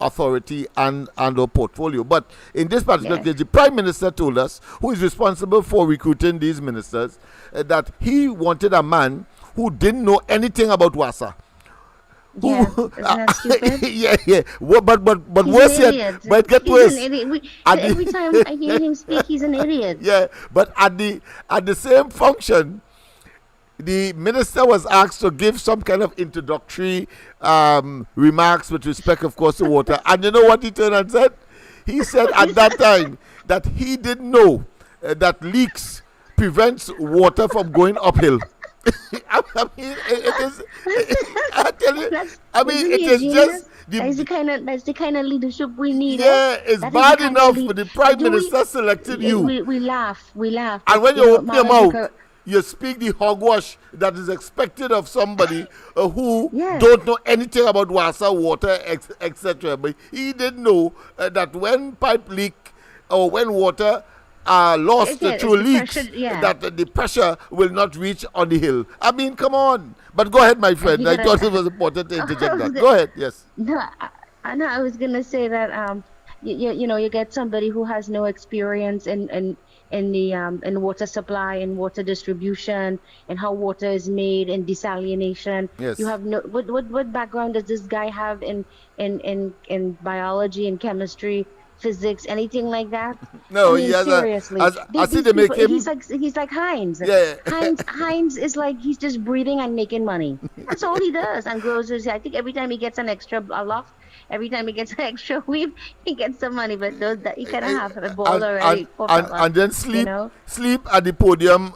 authority and or portfolio. But in this particular case, the prime minister told us, who is responsible for recruiting these ministers, that he wanted a man who didn't know anything about WASA. Yeah, isn't that stupid? yeah. But he's worse yet, but get worse. Every time I hear him speak, he's an idiot. Yeah, but at the same function, the minister was asked to give some kind of introductory remarks with respect, of course, to water. And you know what he turned and said? He said at that time that he didn't know that leaks prevents water from going uphill. I mean, it is. I tell you, I mean, it is just. That's the kind of leadership we need. Yeah, it's bad enough for the prime minister selected you. We laugh. And when you open your mouth, you speak the hogwash that is expected of somebody who don't know anything about WASA, water, etc. But he didn't know that when pipe leak or when water lost through leaks, that the pressure will not reach on the hill. I mean, come on. But go ahead, my friend. I thought it was important to interject that. Go ahead, yes. No, I was going to say that, you get somebody who has no experience in water supply and water distribution and how water is made and desalination. Yes. You have no what background does this guy have in biology and chemistry, physics, anything like that? No, I mean, he has seriously. I see they make him. He's like Heinz. Yeah. Heinz is like he's just breathing and making money. That's all he does and grows his. I think every time he gets an extra loft, every time he gets an extra weave, he gets some money. But he kind of have a ball already. And then sleep at the podium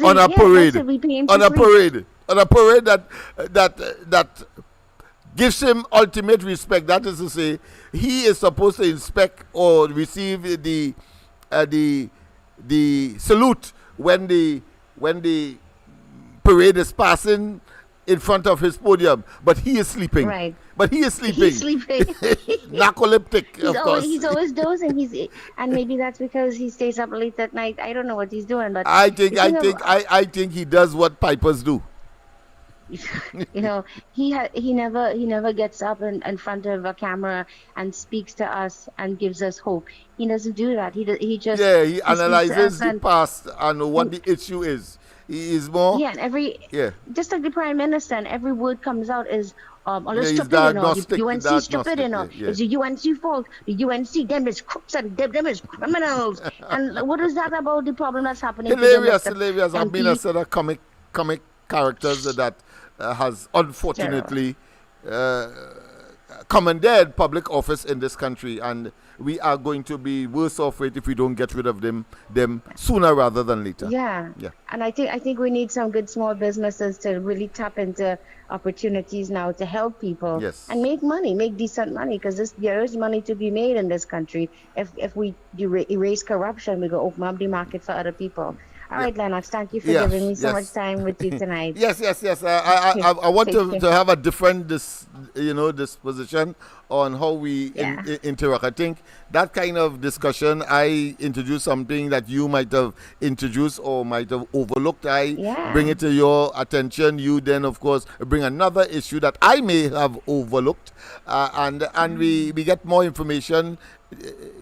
on a parade. On a parade that gives him ultimate respect. That is to say, he is supposed to inspect or receive the salute when the parade is passing in front of his podium, but he is sleeping. Right. But he is sleeping. He's sleeping. Narcoleptic, of course. He's always dozing. And maybe that's because he stays up late at night. I don't know what he's doing, but I think he does what pipers do. He never gets up in front of a camera and speaks to us and gives us hope. He doesn't do that. He just he analyzes the past and what the issue is. He is more just like the prime minister, and every word comes out is stupid, the UNC stupid, it's the UNC fault. The UNC, them is crooks and them is criminals. And what is that about the problem that's happening? Hilarious. I've been a set of comic characters that has unfortunately commandeered public office in this country, and we are going to be worse off if we don't get rid of them sooner rather than later. Yeah. And I think we need some good small businesses to really tap into opportunities now to help people and make decent money, because there is money to be made in this country. If we erase corruption, we go open up the market for other people. All right, Lennox, thank you for giving me so much time with you tonight. Yes. I want to have a different disposition on how we interact. I think that kind of discussion, I introduce something that you might have introduced or might have overlooked. I bring it to your attention. You then, of course, bring another issue that I may have overlooked, and we get more information,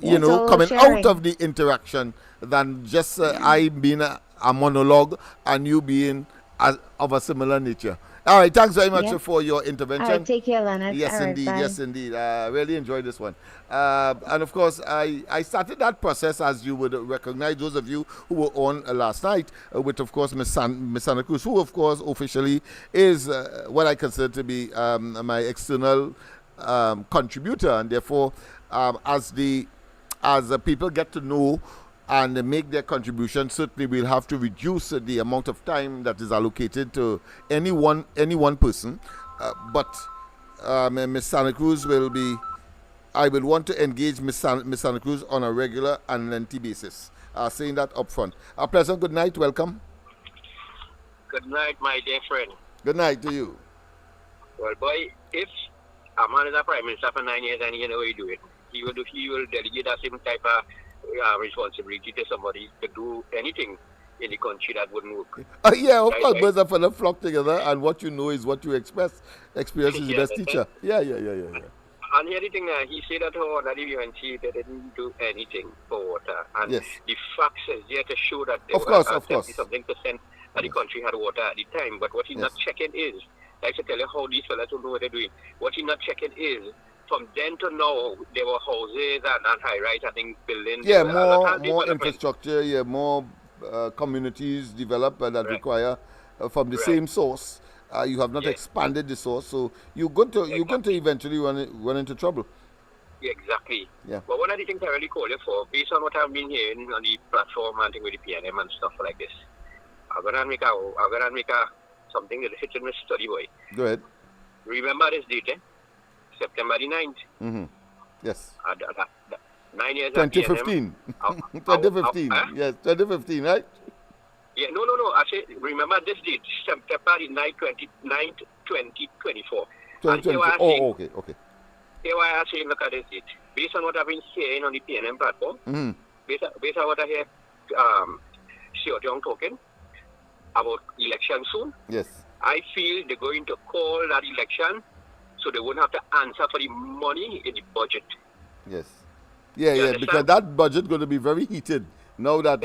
coming out of the interaction than just I being a monologue and you being of a similar nature. All right, thanks very much for your intervention. All right, take care, Leonard. Yes, indeed. Really enjoyed this one. And of course, I started that process, as you would recognize, those of you who were on last night, with, of course, Miss Santa Cruz, who, of course, officially is what I consider to be my external contributor. And therefore, as the people get to know and make their contribution, certainly we'll have to reduce the amount of time that is allocated to any one person. But Ms. Santa Cruz I will want to engage Ms. Santa Cruz on a regular and lengthy basis. Saying that up front. A pleasant good night, welcome. Good night, my dear friend. Good night to you. Well, boy, if a man is a prime minister for 9 years and he know he do it, he will delegate that same type of responsibility to somebody to do anything in the country that wouldn't work. Of course, birds of a flock together, and what you know is what you express. Experience is the best teacher. Yeah. And the other thing, he said that the UNC they didn't do anything for water, and the facts is there to show that there was something percent of the country had water at the time. But what he's not checking is, like I tell you how these fellas don't know what they're doing. What he's not checking is, from then to now, there were houses and high-rise, I think, buildings. Yeah, more infrastructure, more communities developed that require from the same source. You have not expanded the source, so you're going to eventually run into trouble. Yeah, exactly. Yeah. But one of the things I really call you for, based on what I've been hearing on the platform and thing with the PNM and stuff like this, I'm gonna make something that hits in my study boy. Go ahead. Remember this date, September the 9th. Mm-hmm. Yes. 9 years 2015. 2015. Yes, 2015, right? Yeah, no. I say, remember this date, September the 9th, 2024. 2024. Okay. Here I am saying, look at this date. Based on what I've been hearing on the PNM platform, based on what I hear Seo Young talking about election soon, I feel they're going to call that election so they won't have to answer for the money in the budget. Yes. Yeah, because that budget going to be very heated now that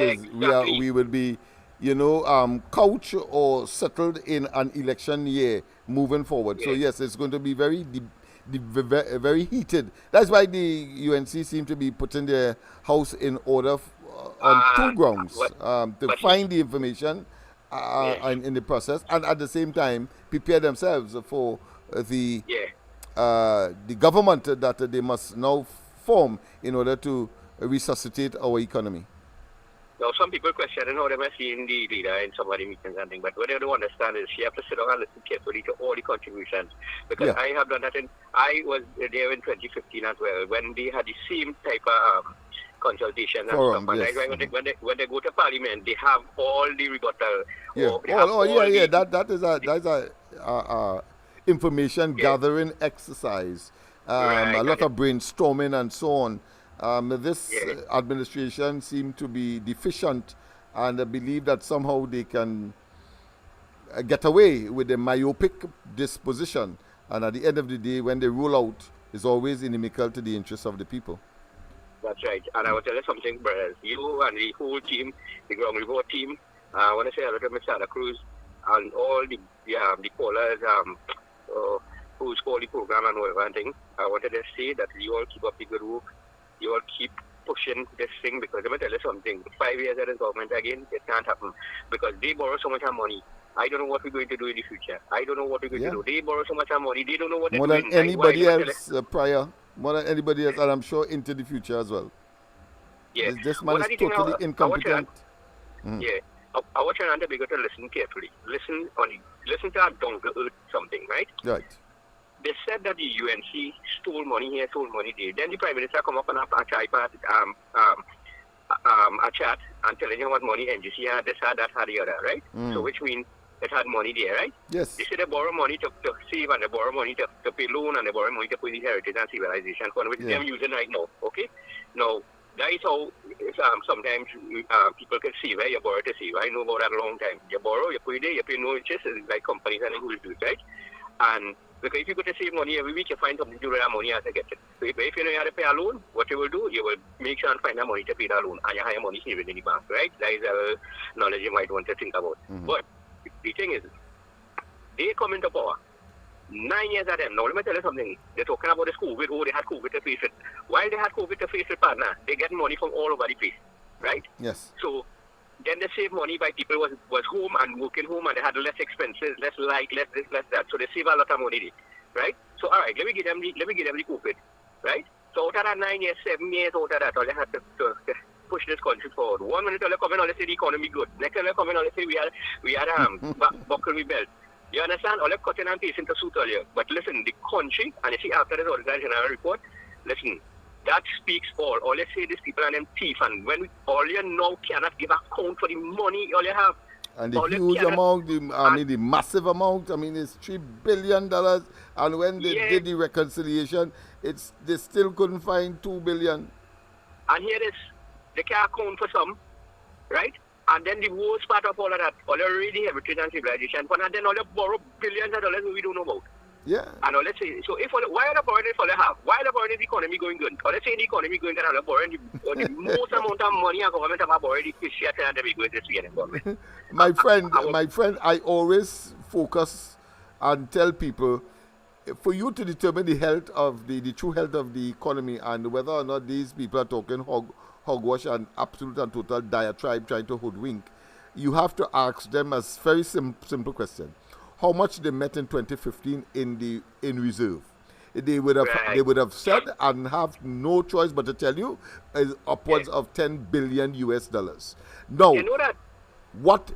we will be, couched or settled in an election year moving forward. So yes, it's going to be very very heated. That's why the UNC seem to be putting their house in order on two grounds: to find the information in the process, and at the same time prepare themselves for the government that they must now form in order to resuscitate our economy. Now, some people question how they may see in the leader in some of the meetings and things, but what they don't understand is you have to sit down and listen carefully to all the contributions. Because I have done that, I was there in 2015 as well, when they had the same type of consultation and stuff. And when they go to Parliament, they have all the rebuttal. That is a information gathering exercise. A lot of brainstorming and so on. This administration seems to be deficient, and I believe that somehow they can get away with a myopic disposition. And at the end of the day, when they roll out, it's always inimical to the interests of the people. That's right. And I will tell you something, brothers. You and the whole team, the ground report team, I want to say hello to Ms. Santa Cruz and all the callers who's called the program and whatever and thing. I wanted to say that you all keep up the good work. You all keep pushing this thing, because let me tell you something. 5 years of this government again, it can't happen because they borrow so much money. I don't know what we're going to do in the future. I don't know what we're going to do. They borrow so much money. They don't know what they're doing. More than anybody else more than anybody else, and I'm sure into the future as well. Yeah. This man is totally incompetent. I want you to be able to listen carefully. Listen to our down to earth something, right? Right. They said that the UNC stole money here, stole money there. Then the Prime Minister come up on a tripod a chat and telling you what money NGC had, this had, that had the other, right? So which means it had money there, right? Yes. They say they borrow money to save, and they borrow money to pay loan, and they borrow money to pay the heritage and civilization fund, which they're using right now, okay? Now, that is how sometimes people can save, right? You borrow to save. I know about that a long time. You borrow, you pay there, you pay no interest, like companies and who will do it, right? And because if you go to save money every week, you find something to do with that money as you get it. So if you know you have to pay a loan, what you will do, you will make sure and find that money to pay that loan, and you have your money saved in the bank, right? That is a knowledge you might want to think about. But the thing is, they come into power. 9 years at them. Now, let me tell you something. They're talking about this COVID. Oh, they had COVID to face it. While they had COVID to face it, partner, they get money from all over the place, right? Yes. So then they save money by people was home and working home, and they had less expenses, less light, less this, less that. So they save a lot of money, right? So all right, let me give them the COVID, right? So out of that 9 years, 7 years, out of that, all they had to push this country forward. 1 minute they come in, all they say the economy good. Next time they come in, all they say we had buckle we belt. You understand? All they're cutting and pasting to suit all you. But listen, the country, and you see after this Auditor General report, listen, that speaks all. All they say these people are them thief, and when all you now cannot give account for the money all you have. And the huge amount, the massive amount, it's $3 billion. And when they did the reconciliation, they still couldn't find $2 billion. And here is, they can't account for some, right? And then the worst part of all of that, all you really heritage and civilization, and then all you borrow billions of dollars we don't know about. Yeah. And all let's say, so if why are they borrowing if all they have? Why are they borrowing the economy going good? Or let's say the economy going good and they're borrowing the most amount of money our government have borrowed the fish and they going this year. My friend, I always focus and tell people, for you to determine the health of the true health of the economy and whether or not these people are talking hogwash and absolute and total diatribe trying to hoodwink, you have to ask them a very simple question. How much they met in 2015 in reserve? They would have said and have no choice but to tell you is upwards of $10 billion US. Now, you know that?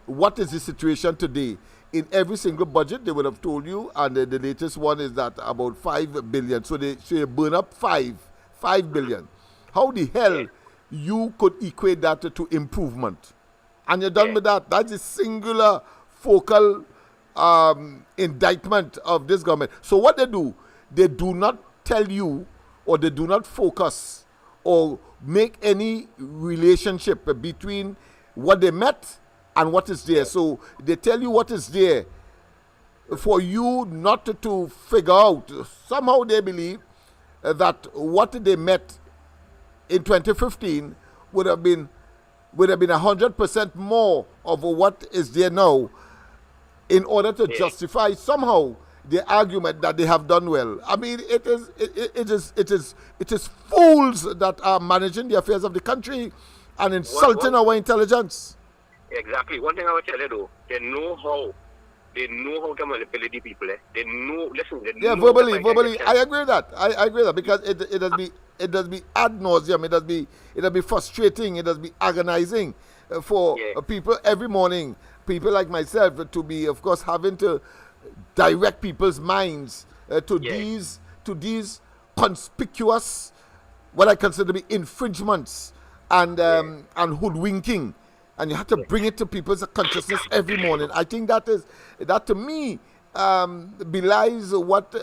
What is the situation today? In every single budget, they would have told you, and the latest one is that about $5 billion. So they burn up $5 billion. How the hell you could equate that to improvement? And you're done with that. That's a singular focal indictment of this government. So what they do not tell you, or they do not focus or make any relationship between what they met and what is there. So they tell you what is there for you not to figure out. Somehow they believe that what they met in 2015 would have been 100% more of what is there now, in order to justify somehow the argument that they have done well. It is fools that are managing the affairs of the country and insulting our intelligence. Exactly. One thing I will tell you though, they know how to manipulate the people. They know. Listen. They know verbally. I agree with that. Because it does be ad nauseum. It does be frustrating. It does be agonizing for people every morning. People like myself to be, of course, having to direct people's minds to these conspicuous, what I consider to be infringements and hoodwinking, and you have to bring it to people's consciousness every morning. I think that to me belies what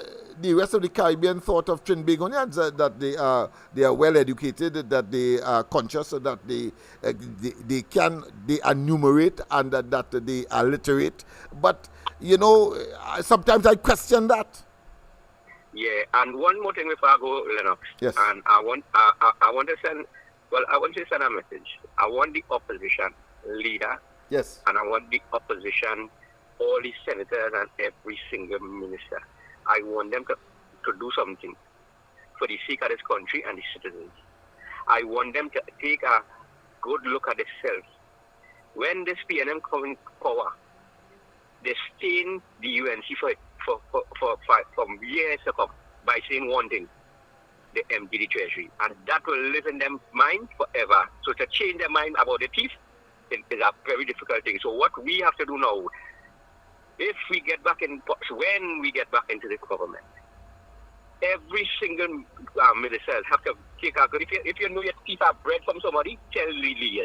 the rest of the Caribbean thought of Trinbagonians, that they are well educated, that they are conscious, that they are numerate, and that they are literate. But sometimes I question that. Yeah, and one more thing before I go, Lennox. Yes. And I want to send a message. I want the opposition leader. Yes. And I want the opposition, all the senators and every single minister. I want them to do something for the sake of this country and the citizens. I want them to take a good look at themselves. When this PNM come in power, they stain the UNC for years to come by saying one thing: they empty the treasury, and that will live in their mind forever. So to change their mind about the thief is a very difficult thing. So what we have to do now, when we get back into the government, every single minister have to take a good. If you know your teeth are bread from somebody, tell Lily. Yeah.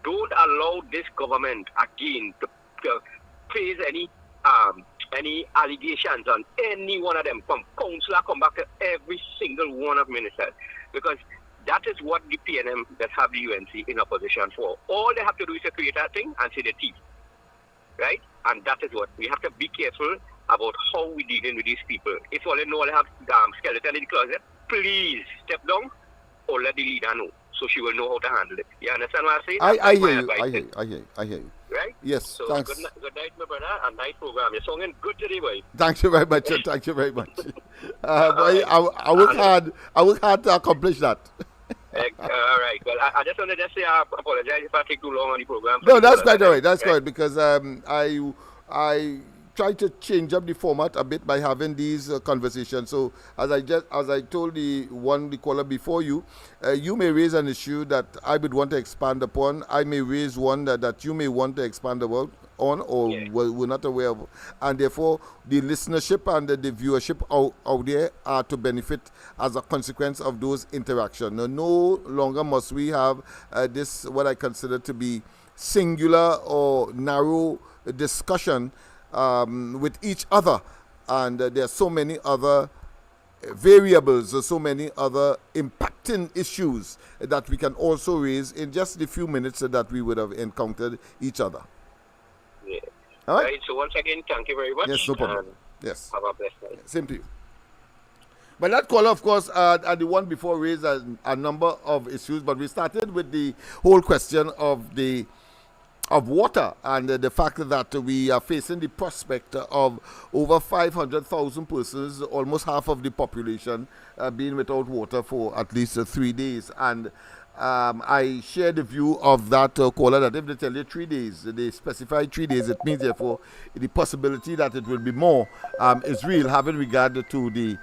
Don't allow this government again to face any allegations on any one of them. From councillor, come back to every single one of ministers, because that is what the PNM that have the UNC in opposition for. All they have to do is to create a thing and say the teeth, right? And that is what we have to be careful about how we dealing with these people. If all they know they have skeleton in the closet, please step down or let the leader know, so she will know how to handle it. You understand what I'm saying? I hear you. Right? Yes, so thanks. Good night, my brother, and nice program. You're singing good today, boy. Thank you very much. Thank you very much. I work hard to accomplish that. All right. Well, I just wanted to say I apologize if I take too long on the program. No, that's quite all right. That's quite, because I try to change up the format a bit by having these conversations. So as I told the caller before you, you may raise an issue that I would want to expand upon. I may raise one that you may want to expand on, or we're not aware of, and therefore the listenership and the viewership out there are to benefit as a consequence of those interactions. No longer must we have this what I consider to be singular or narrow discussion with each other, and there are so many other variables, so many other impacting issues that we can also raise in just the few minutes that we would have encountered each other. Yeah. All right. So once again, thank you very much. Yes, no problem. Yes. Have a blessed night. Same to you. But that caller, of course, the one before raised a number of issues, but we started with the whole question of water and the fact that we are facing the prospect of over 500,000 persons, almost half of the population, being without water for at least 3 days. And I share the view of that caller that if they tell you 3 days, they specify 3 days, it means therefore the possibility that it will be more is real, having regard to the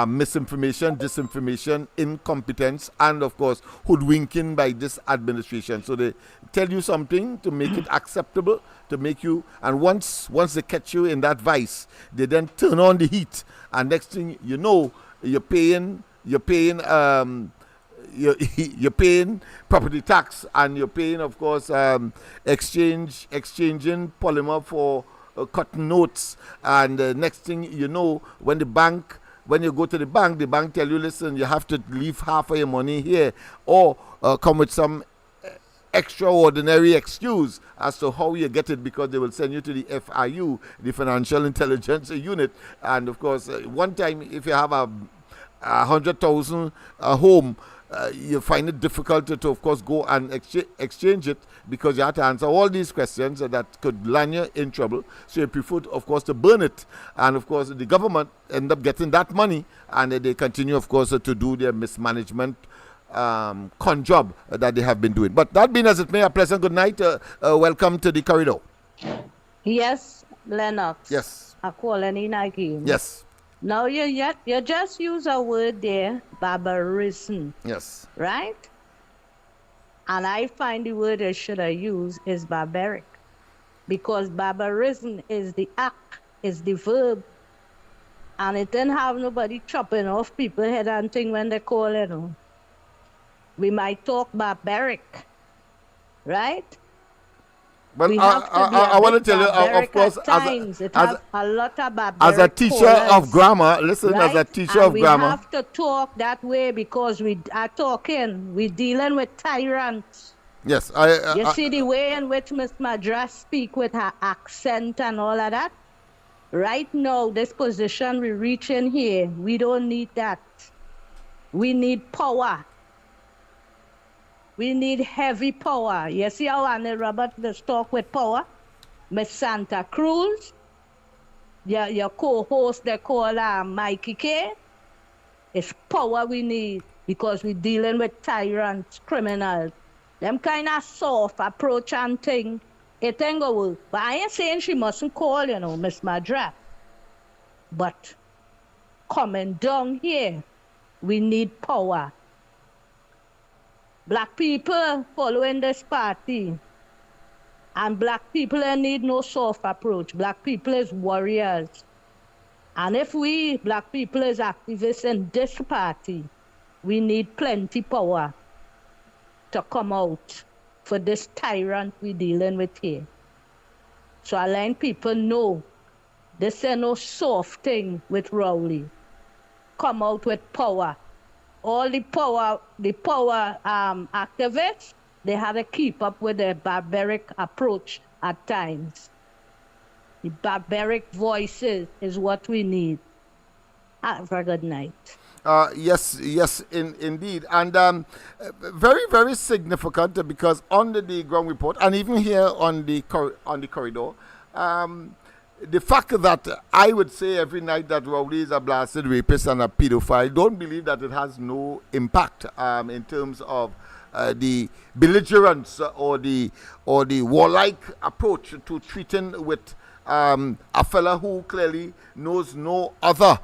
misinformation, disinformation, incompetence, and of course hoodwinking by this administration. So they tell you something to make it acceptable, to make you, and once they catch you in that vice, they then turn on the heat, and next thing you know, you're paying property tax, and you're paying, of course, exchanging polymer for cotton notes, and next thing you know, when you go to the bank tell you, listen, you have to leave half of your money here, or come with some extraordinary excuse as to how you get it, because they will send you to the FIU, the Financial Intelligence Unit. And of course, one time, if you have a 100,000 home, you find it difficult to of course, go and exchange it, because you have to answer all these questions that could land you in trouble. So you prefer, of course, to burn it. And of course, the government end up getting that money, and they continue, of course, to do their mismanagement con job that they have been doing. But that being as it may, a pleasant good night. Welcome to the corridor. Yes, Lennox. Yes. I call any again. Yes. Now you just use a word there, barbarism. Yes. Right? And I find the word I should have used is barbaric, because barbarism is the act, is the verb, and it didn't have nobody chopping off people head and thing when they call it. We might talk barbaric, right? But I want to tell you, of course, as a teacher of grammar, listen, right? As a teacher of grammar. We have to talk that way because we are talking, we're dealing with tyrants. Yes. You see the way in which Miss Madras speak with her accent and all of that? Right now, this position we reach in here, we don't need that. We need power. We need heavy power. You see how Annie Robert does talk with power? Miss Santa Cruz, your co-host they call Mikey K. It's power we need, because we're dealing with tyrants, criminals. Them kind of soft approach and thing, it ain't gonna work. But I ain't saying she mustn't call, Miss Madras. But coming down here, we need power. Black people following this party, and black people need no soft approach. Black people is warriors. And if we, black people, is activists in this party, we need plenty power to come out for this tyrant we're dealing with here. So I let people know this is no soft thing with Rowley. Come out with power. All the power activists, they have to keep up with the barbaric approach at times. The barbaric voices is what we need. Have a good night. Yes, indeed. And very, very significant because under the ground report, and even here on the corridor, the fact that I would say every night that Rowley is a blasted rapist and a pedophile, don't believe that it has no impact in terms of the belligerence or the warlike approach to treating with a fella who clearly knows no other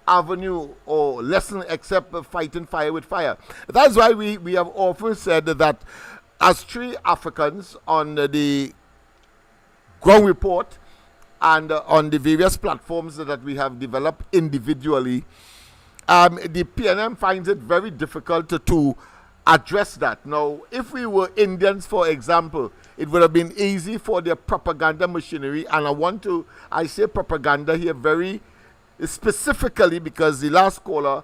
avenue or lesson except fighting fire with fire. That's why we have often said that as three Africans on the ground report and on the various platforms that we have developed individually, the PNM finds it very difficult to address that. Now, if we were Indians, for example, it would have been easy for their propaganda machinery, and I say propaganda here very specifically because the last caller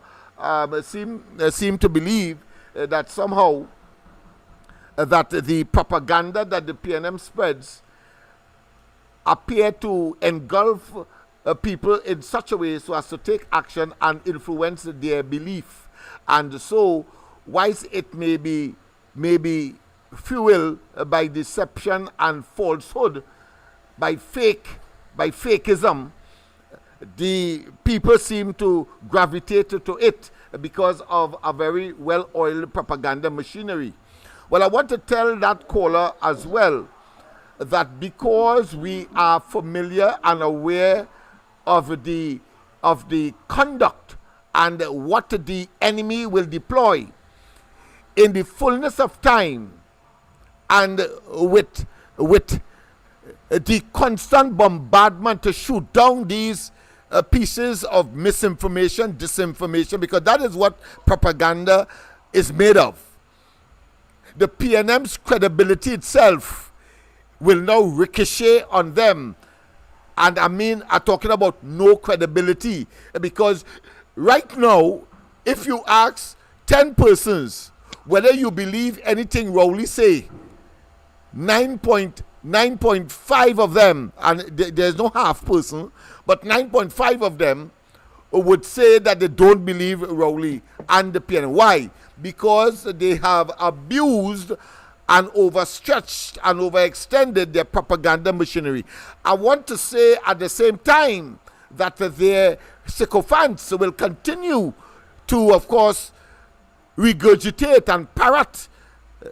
seemed to believe that somehow that the propaganda that the PNM spreads appear to engulf people in such a way so as to take action and influence their belief. And so, whilst it may be fueled by deception and falsehood, by fakeism, the people seem to gravitate to it because of a very well-oiled propaganda machinery. Well, I want to tell that caller as well that because we are familiar and aware of the conduct and what the enemy will deploy in the fullness of time, and with the constant bombardment to shoot down these pieces of misinformation, disinformation, because that is what propaganda is made of. The PNM's credibility itself will now ricochet on them. And I'm talking about no credibility. Because right now, if you ask 10 persons whether you believe anything Rowley say, 9.5 of them, and there's no half person, but 9.5 of them would say that they don't believe Rowley and the PNM. Why? Because they have abused and overstretched and overextended their propaganda machinery. I want to say at the same time that their sycophants will continue to, of course, regurgitate and parrot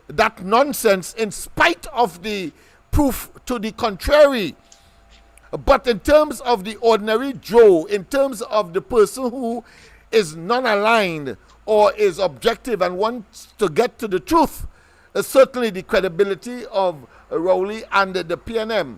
that nonsense in spite of the proof to the contrary. But in terms of the ordinary Joe, in terms of the person who is non-aligned or is objective and wants to get to the truth, certainly the credibility of Rowley and the PNM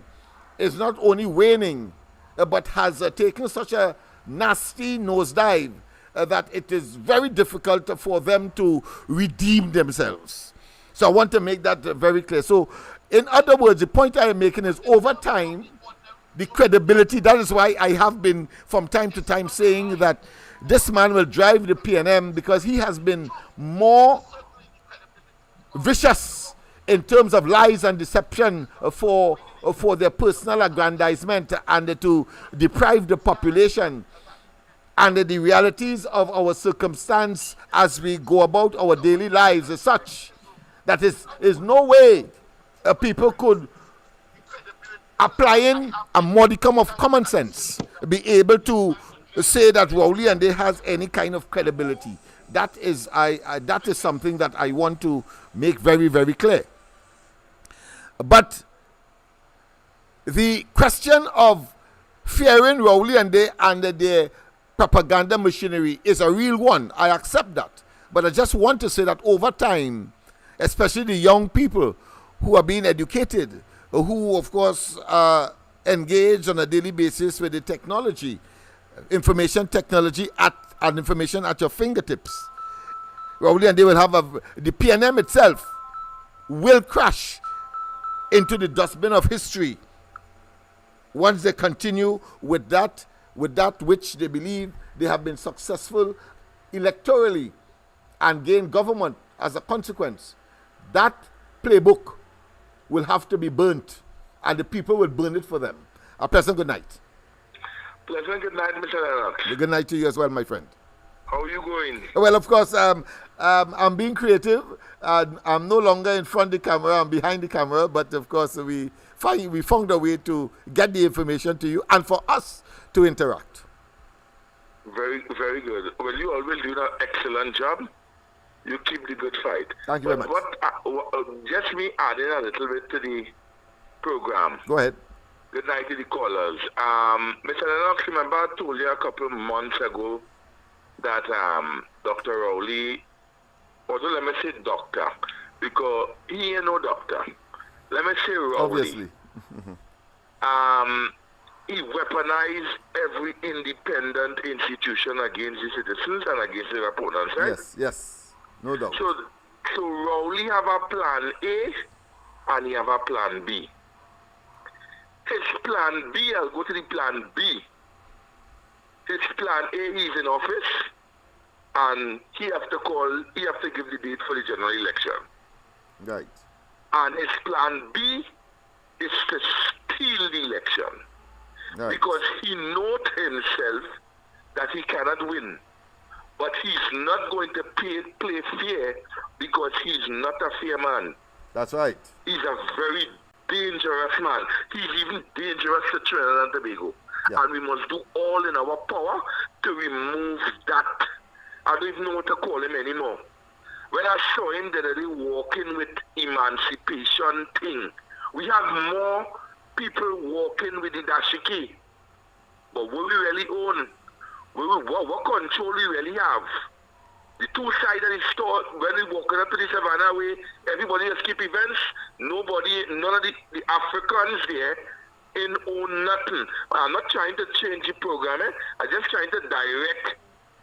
is not only waning, but has taken such a nasty nosedive that it is very difficult for them to redeem themselves. So I want to make that very clear. So, in other words, the point I am making is over time, the credibility, that is why I have been from time to time saying that this man will drive the PNM because he has been more vicious in terms of lies and deception for their personal aggrandizement and to deprive the population and the realities of our circumstance as we go about our daily lives is such that is no way people could, applying a modicum of common sense, be able to say that Rowley and they has any kind of credibility. That is something that I want to make very, very clear. But the question of fearing Rowley and their propaganda machinery is a real one. I accept that. But I just want to say that over time, especially the young people who are being educated, who of course engage on a daily basis with the technology, information technology at and information at your fingertips. Rowley, and they will have the PNM itself will crash into the dustbin of history once they continue with that which they believe they have been successful electorally and gain government as a consequence. That playbook will have to be burnt, and the people will burn it for them. A pleasant good night. Pleasant good night, Mr. LENNOX. Good night to you as well, my friend. How are you going? Well, of course, I'm being creative. I'm no longer in front of the camera. I'm behind the camera. But, of course, we found a way to get the information to you and for us to interact. Very, very good. Well, you always do an excellent job. You keep the good fight. Thank you very much. Just me adding a little bit to the program. Go ahead. Good night to the callers. Mr. LENNOX, remember I told you a couple of months ago that Dr. Rowley, although let me say doctor, because he ain't no doctor. Let me say Rowley. Obviously. He weaponized every independent institution against the citizens and against their opponents, right? Yes, no doubt. So Rowley have a plan A and he have a plan B. His plan B, I'll go to the plan B. His plan A, he's in office, and he have to give the date for the general election. Right. And his plan B is to steal the election. Right. Because he knows himself that he cannot win. But he's not going to play fair because he's not a fair man. That's right. He's a very dangerous man. He's even dangerous to Trinidad and Tobago. Yeah. And we must do all in our power to remove that. I don't even know what to call him anymore. When I saw him the other day walking with emancipation thing, we have more people walking with the dashiki. But what we really own, what control we really have. The two sides of the store, when we walking up to the Savannah way, everybody just keep events. None of the Africans there own nothing. I'm not trying to change the program. I'm just trying to direct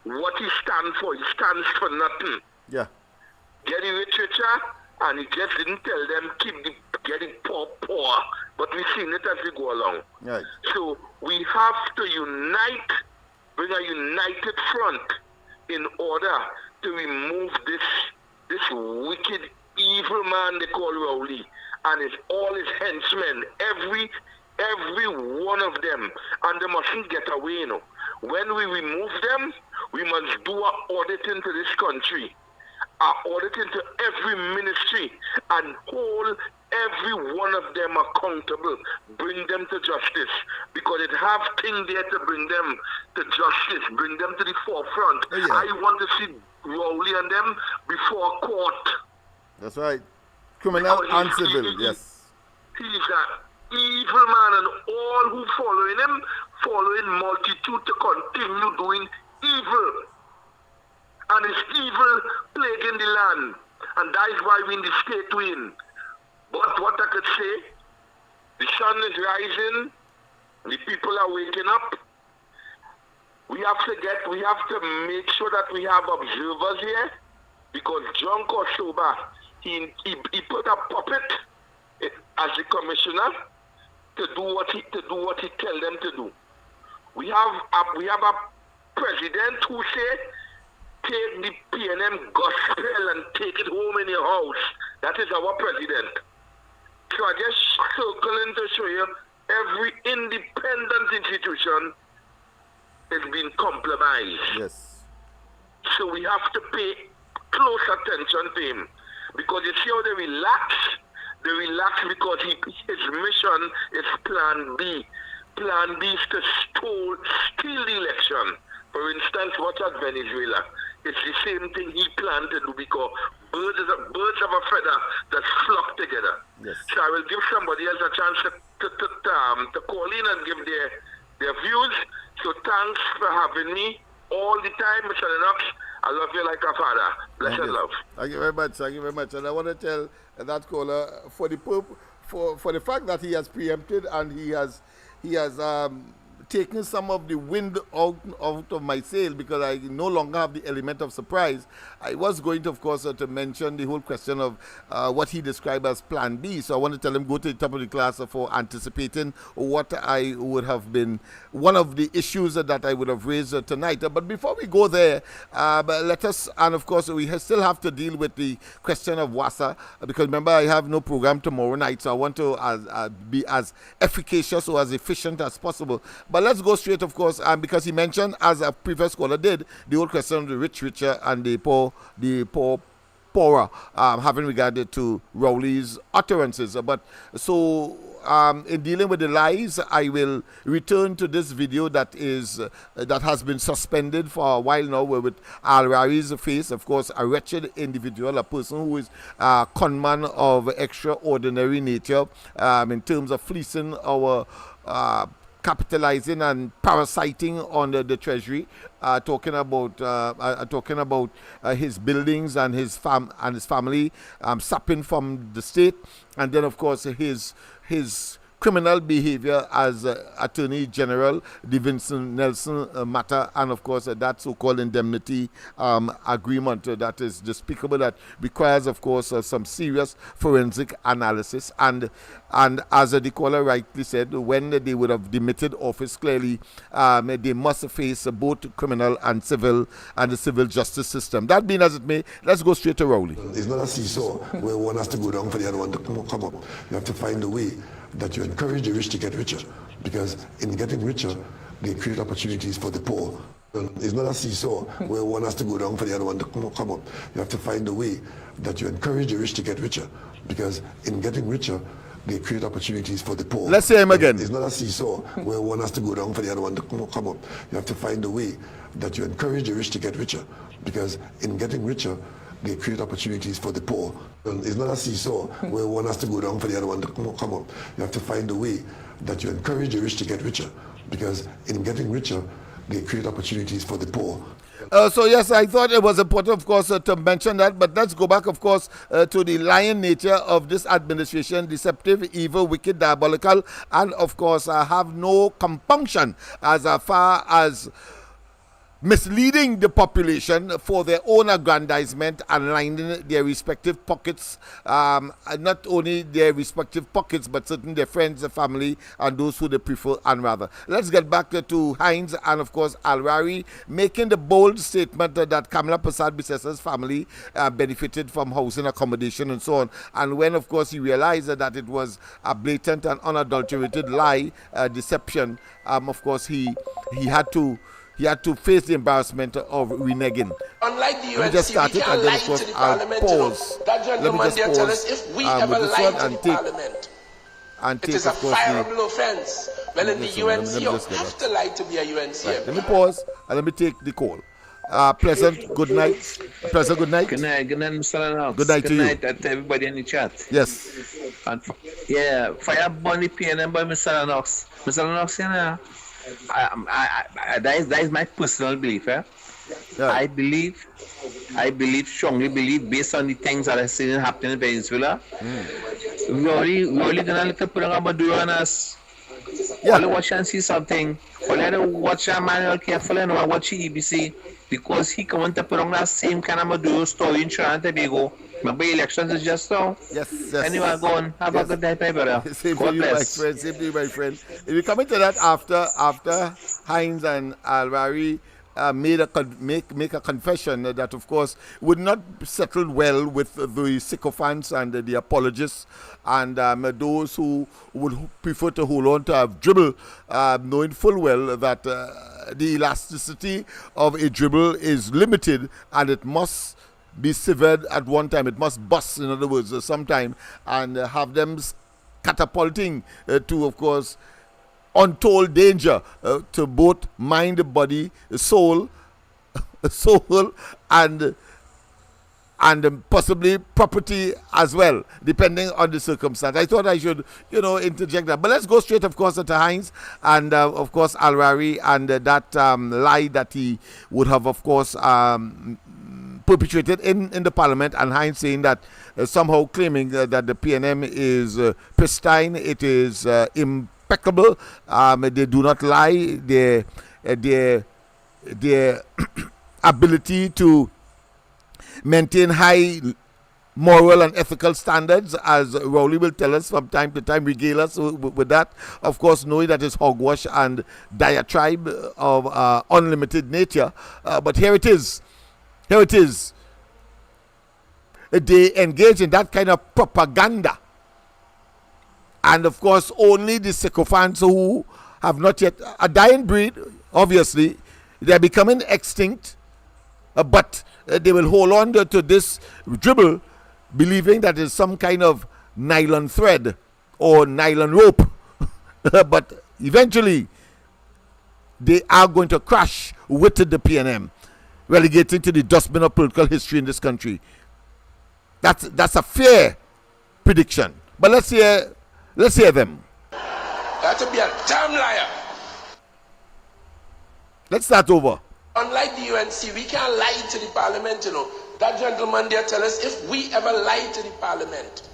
what he stands for. He stands for nothing. Yeah. Get the rich richer, and he just didn't tell them get the poor poor. But we've seen it as we go along. Right. So we have to unite, bring a united front in order to remove this wicked, evil man they call Rowley and all his henchmen, every one of them, and they mustn't get away, you know. When we remove them, we must do an audit into this country, an audit into every ministry, and hold every one of them accountable, bring them to justice, because it have things there to bring them to justice, bring them to the forefront. Oh, yeah. I want to see Rowley and them before court. That's right. Criminal and civil, yes. He's an evil man, and all who following him, following multitude to continue doing evil. And it's evil plaguing the land. And that is why we in the state win. But what I could say, the sun is rising, the people are waking up. We have to make sure that we have observers here, because drunk or sober, he put a puppet as the commissioner to do what he tell them to do. We have a president who say, take the PNM gospel and take it home in your house. That is our president. So I just circling to show you every independent institution is being compromised. Yes. So we have to pay close attention to him. Because you see how they relax? They relax because his mission is plan B. Plan B is to steal the election. For instance, watch at Venezuela. It's the same thing he planned to do, because birds of a feather that flock together. Yes. So I will give somebody else a chance to call in and give their views. So thanks for having me all the time, Mr. LENNOX. I love you like a father. Blessed love. Thank you very much. Thank you very much. And I want to tell that caller for the fact that he has preempted and he has taken some of the wind out of my sail because I no longer have the element of surprise. I was going to, of course, to mention the whole question of what he described as Plan B. So I want to tell him go to the top of the class for anticipating what I would have been one of the issues that I would have raised tonight. But before we go there, let us, and of course, we still have to deal with the question of WASA because remember, I have no program tomorrow night, so I want to be as efficacious or as efficient as possible. But let's go straight, of course, because he mentioned, as a previous caller did, the whole question of the rich richer and the poor poorer, having regard to Rowley's utterances. But so in dealing with the lies, I will return to this video that has been suspended for a while now, with Al-Rari's face, of course, a wretched individual, a person who is a conman of extraordinary nature in terms of fleecing our capitalizing and parasiting on the treasury, talking about his buildings and his family, sapping from the state, and then of course his criminal behavior as Attorney General, the Vincent Nelson matter, and of course that so-called indemnity agreement that is despicable, that requires, of course, some serious forensic analysis. And as the caller rightly said, when they would have demitted office, clearly they must face both criminal and civil, and the civil justice system. That being as it may, let's go straight to Rowley. It's not a seesaw where one has to go down for the other one to come up. You have to find a way that you encourage the rich to get richer, because in getting richer, they create opportunities for the poor. It's not a seesaw where one has to go down for the other one to come up. You have to find a way that you encourage the rich to get richer, because in getting richer, they create opportunities for the poor. Let's say him again. It's not a seesaw where one has to go down for the other one to come up. You have to find a way that you encourage the rich to get richer, because in getting richer, they create opportunities for the poor. It's not a seesaw where one has to go down for the other one to come up. You have to find a way that you encourage the rich to get richer, because in getting richer, they create opportunities for the poor. So yes, I thought it was important, of course, to mention that, but let's go back, of course, to the lying nature of this administration: deceptive, evil, wicked, diabolical, and of course have no compunction as far as misleading the population for their own aggrandizement and lining their respective pockets, not only their respective pockets, but certainly their friends, their family, and those who they prefer and rather. Let's get back to Hines and, of course, Al-Rari making the bold statement that Kamala Prasad-Bissessa's family benefited from housing accommodation and so on. And when, of course, he realized that it was a blatant and unadulterated lie, deception, of course, he had to face the embarrassment of reneging. Unlike the UNC, just start we it, can't and then, lie of course, to the I'll parliament. pause. That gentleman there tell us if we ever lied to the parliament, it is a fireable offense. Well, in the UNC, you have to lie to be a UNC. Right, let me pause and let me take the call. Pleasant, good night. Pleasant, good night. Good night, Mr. LENNOX. Good night to you. Good night to everybody in the chat. Yes. And fire burn the PNM by Mr. LENNOX. Mr. LENNOX, you know, that is my personal belief. Yeah. I strongly believe, based on the things that I've seen happening in Venezuela, we really gonna let the program do on us. Only watch and see something. Only watch a manual carefully and watch EBC, because he come to put on that same kind of Maduro story in Trinidad and Tobago. Remember, elections is just now. Yes. Anyway, go on. Have a good day, brother. Same to you, my friend. Same to you, my friend. If we come into that after Hines and Al-Rari make a confession that, of course, would not settle well with the sycophants and the apologists and those who would prefer to hold on to a dribble, knowing full well that the elasticity of a dribble is limited and it must be severed at one time. It must bust, in other words, sometime, and have them catapulting to, of course, untold danger to both mind, body, soul, and possibly property as well, depending on the circumstance. I thought I should, interject that. But let's go straight, of course, to Hines and, of course, Al-Rari and that lie that he would have, of course, perpetrated in the parliament, and Hines saying that somehow claiming that the PNM is pristine, it is impeccable. They do not lie. Their ability to maintain high moral and ethical standards, as Rowley will tell us from time to time, regale us with that. Of course, knowing that it's hogwash and diatribe of unlimited nature. But here it is. Here it is. They engage in that kind of propaganda. And of course, only the sycophants who have not yet, a dying breed, obviously, they're becoming extinct, but they will hold on to this dribble, believing that it's some kind of nylon thread or nylon rope. But eventually, they are going to crash with the PNM, relegating to the dustbin of political history in this country. That's a fair prediction. But let's hear them. That's to be a damn liar. Let's start over. Unlike the UNC, we can't lie to the parliament, you know. That gentleman there tell us if we ever lie to the parliament,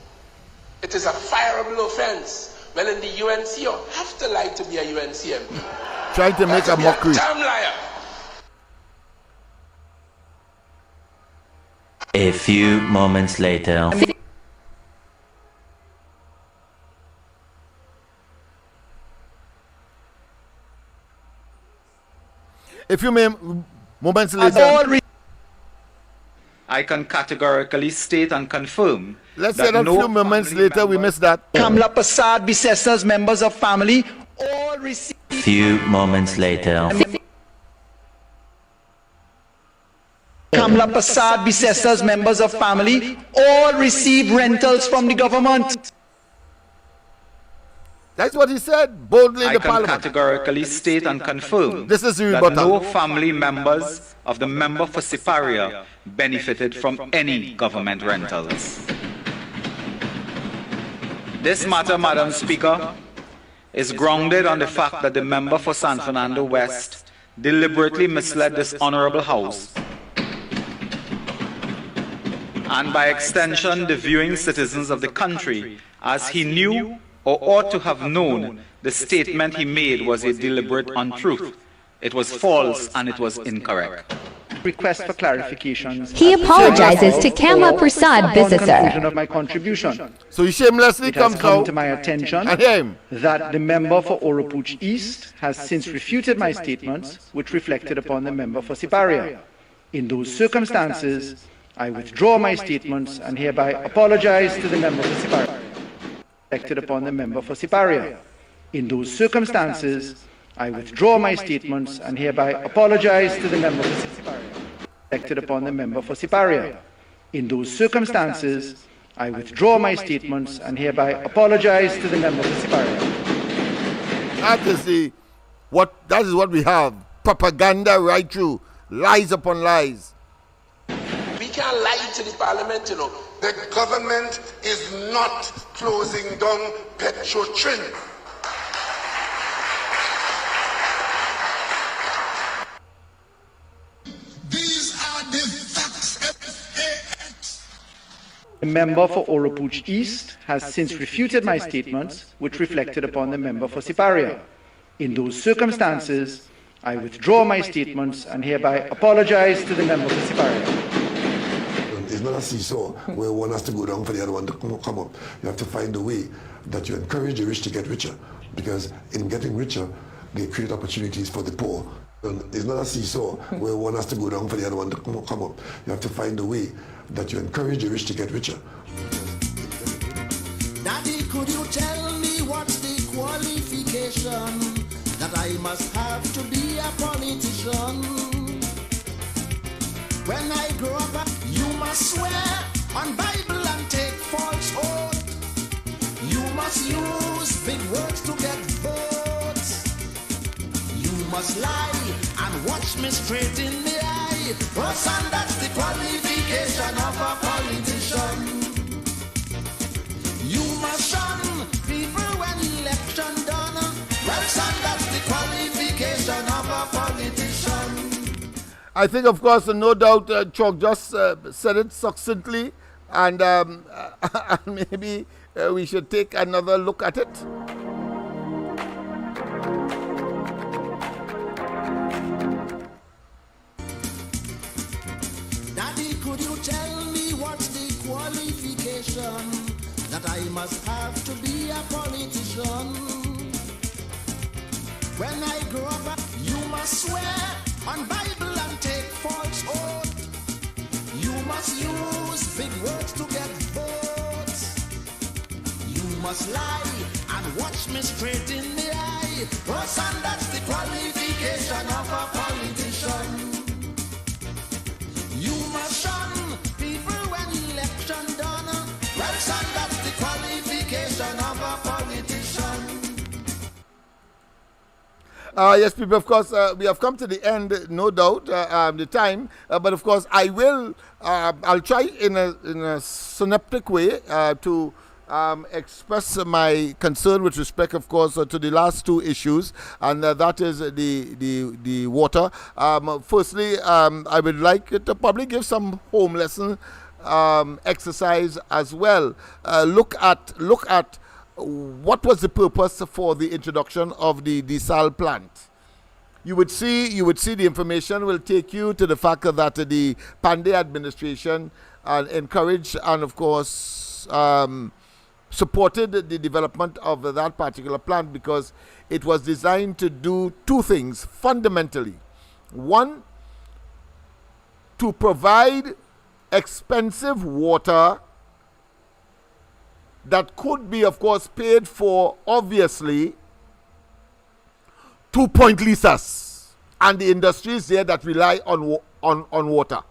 it is a fireable offense. Well, in the UNC, you have to lie to be a UNC MP. Trying to make a mockery. Damn liar. A few moments later. A few moments later. I can categorically state and confirm. Let's say that a few moments later we missed that. Kamla Prasad, Bicesters, members of family, all receive. Few moments later. Kamla Prasad, Bicesters, members of family, all receive rentals from the government. That's what he said boldly in the parliament. I can categorically state and confirm this is the that rebuttal. no family members of the member for Siparia benefited from any government rentals. This matter, Madam Speaker, is grounded on the fact that the member for San Fernando West deliberately misled this honorable House, and by extension the viewing citizens of the country, as he knew or ought to have known the statement he made was a deliberate untruth. It was false and it was incorrect. Request for clarifications. He apologizes to Kamla Prasad, conclusion of my contribution. So he shamelessly It has comes come out to my attention and hear him. that the member for Oropuch East has since refuted my statements, which reflected upon the member for Siparia. In those circumstances, I withdraw my statements and hereby apologize to the member for Siparia. Reflected upon the member for Siparia. In those circumstances, I withdraw my statements and hereby apologize to the member for Siparia. Reflected upon the member for Siparia. In those circumstances, I withdraw my statements and hereby apologize to the member for Siparia. That is what we have. Propaganda right through. Lies upon lies. We can't lie to the parliament, you know. The government is not closing down Petrotrin. These are the facts. The member for Oropuch East has since refuted my statements, which reflected upon the member for Siparia. In those circumstances, I withdraw my statements and hereby apologize to the member for Siparia. It's not a seesaw where one has to go down for the other one to come up. You have to find a way that you encourage the rich to get richer, because in getting richer, they create opportunities for the poor. And it's not a seesaw where one has to go down for the other one to come up. You have to find a way that you encourage the rich to get richer. Daddy, could you tell me what's the qualification that I must have to be a politician? When I grow up, you must swear on Bible and take false oath. You must use big words to get votes. You must lie and watch me straight in the eye. Oh, son, that's the qualification of a politician. You must shun people when election done. Well, son, that's the qualification of a politician. I think, of course, no doubt, Chalk just said it succinctly, and maybe we should take another look at it. must have to be a politician. When I grow up, you must swear on Bible and take false oath. You must use big words to get votes. You must lie and watch me straight in the eye. Oh, son, that's the qualification of a politician. You must shun people when election done. Well, son, that's the qualification of a politician. Yes, people, of course, we have come to the end, no doubt, the time. But, of course, I'll try in a synaptic way to express my concern with respect, of course, to the last two issues, and that is the water. Firstly, I would like to probably give some home lesson exercise as well. Look at what was the purpose for the introduction of the desal plant. You would see the information will take you to the fact that the Pandey administration encouraged and, of course, supported the development of that particular plant because it was designed to do two things fundamentally. One, to provide expensive water that could be, of course, paid for, obviously, to Point Lisas and the industries there that rely on water.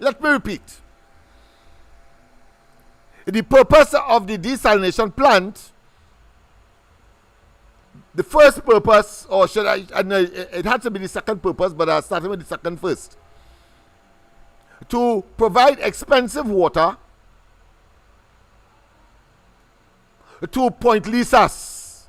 Let me repeat. The purpose of the desalination plant, the first purpose, or should it had to be the second purpose, but I started with the second first. To provide expensive water to Point Lisas,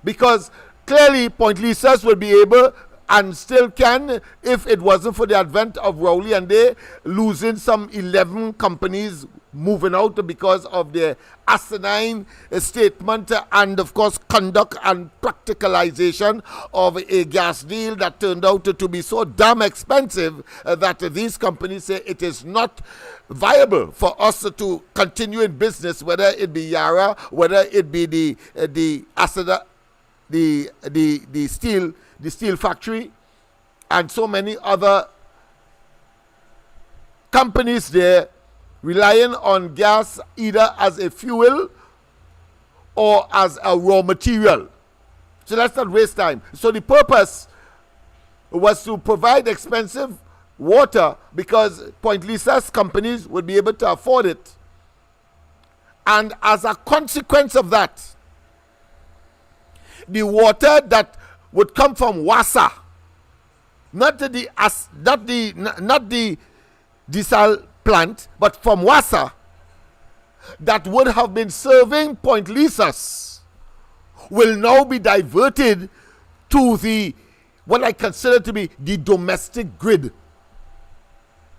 because clearly Point Lisas will be able and still can, if it wasn't for the advent of Rowley and they losing some 11 companies moving out because of their asinine statement and, of course, conduct and practicalization of a gas deal that turned out to be so damn expensive that these companies say it is not viable for us to continue in business, whether it be Yara, whether it be the steel factory, and so many other companies there relying on gas either as a fuel or as a raw material. So let's not waste time. So the purpose was to provide expensive water because Point Lisas companies would be able to afford it. And as a consequence of that, the water that would come from Wassa, not the desal plant, but from Wassa, that would have been serving Point Lisas, will now be diverted to the what I consider to be the domestic grid.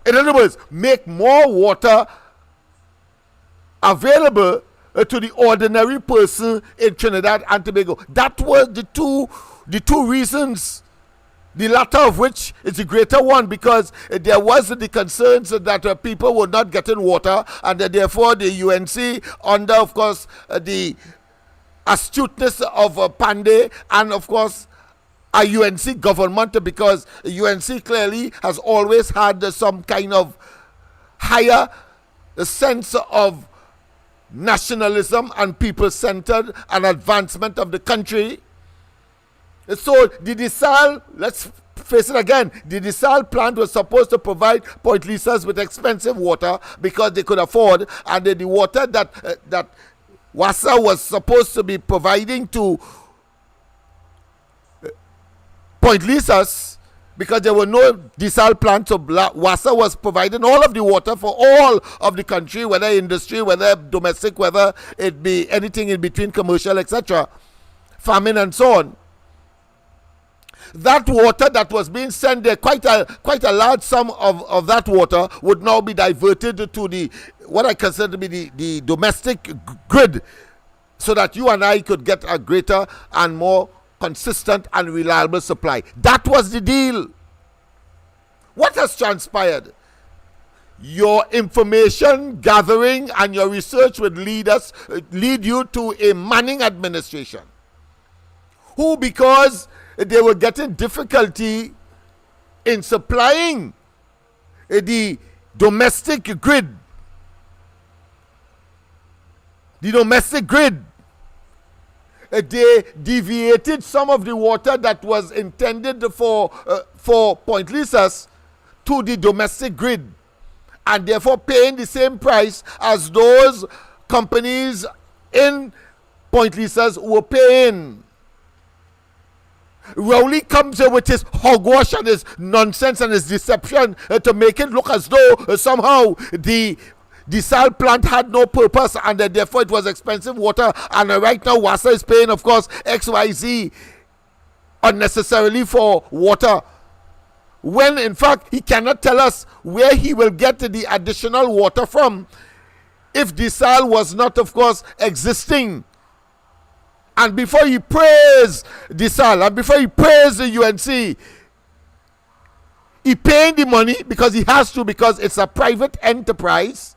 In other words, make more water available to the ordinary person in Trinidad and Tobago. That was the two reasons, the latter of which is the greater one, because there was the concerns that people were not getting water, and that therefore the UNC, under, of course, the astuteness of Pandey and, of course, a UNC government, because UNC clearly has always had some kind of higher sense of nationalism and people-centered and advancement of the country. So the desal, let's face it again, the desal plant was supposed to provide Point Lisas with expensive water because they could afford, and the water that Wassa was supposed to be providing to Point Lisas, because there were no desal plants, so Wassa was providing all of the water for all of the country, whether industry, whether domestic, whether it be anything in between, commercial, etc., farming and so on. That water that was being sent there, quite a large sum of that water would now be diverted to the what I consider to be the domestic grid, so that you and I could get a greater and more consistent and reliable supply. That was the deal. What has transpired? your information gathering and your research would lead you to a Manning administration, who, because they were getting difficulty in supplying the domestic grid, they deviated some of the water that was intended for Point Lisas to the domestic grid, and therefore paying the same price as those companies in Point Lisas were paying. Rowley comes in with his hogwash and his nonsense and his deception to make it look as though somehow the desal plant had no purpose and therefore it was expensive water, and right now WASA is paying, of course, XYZ unnecessarily for water, when in fact he cannot tell us where he will get the additional water from if desal was not, of course, existing. And before you praise desal and before you praise the UNC, he paying the money because he has to, because it's a private enterprise,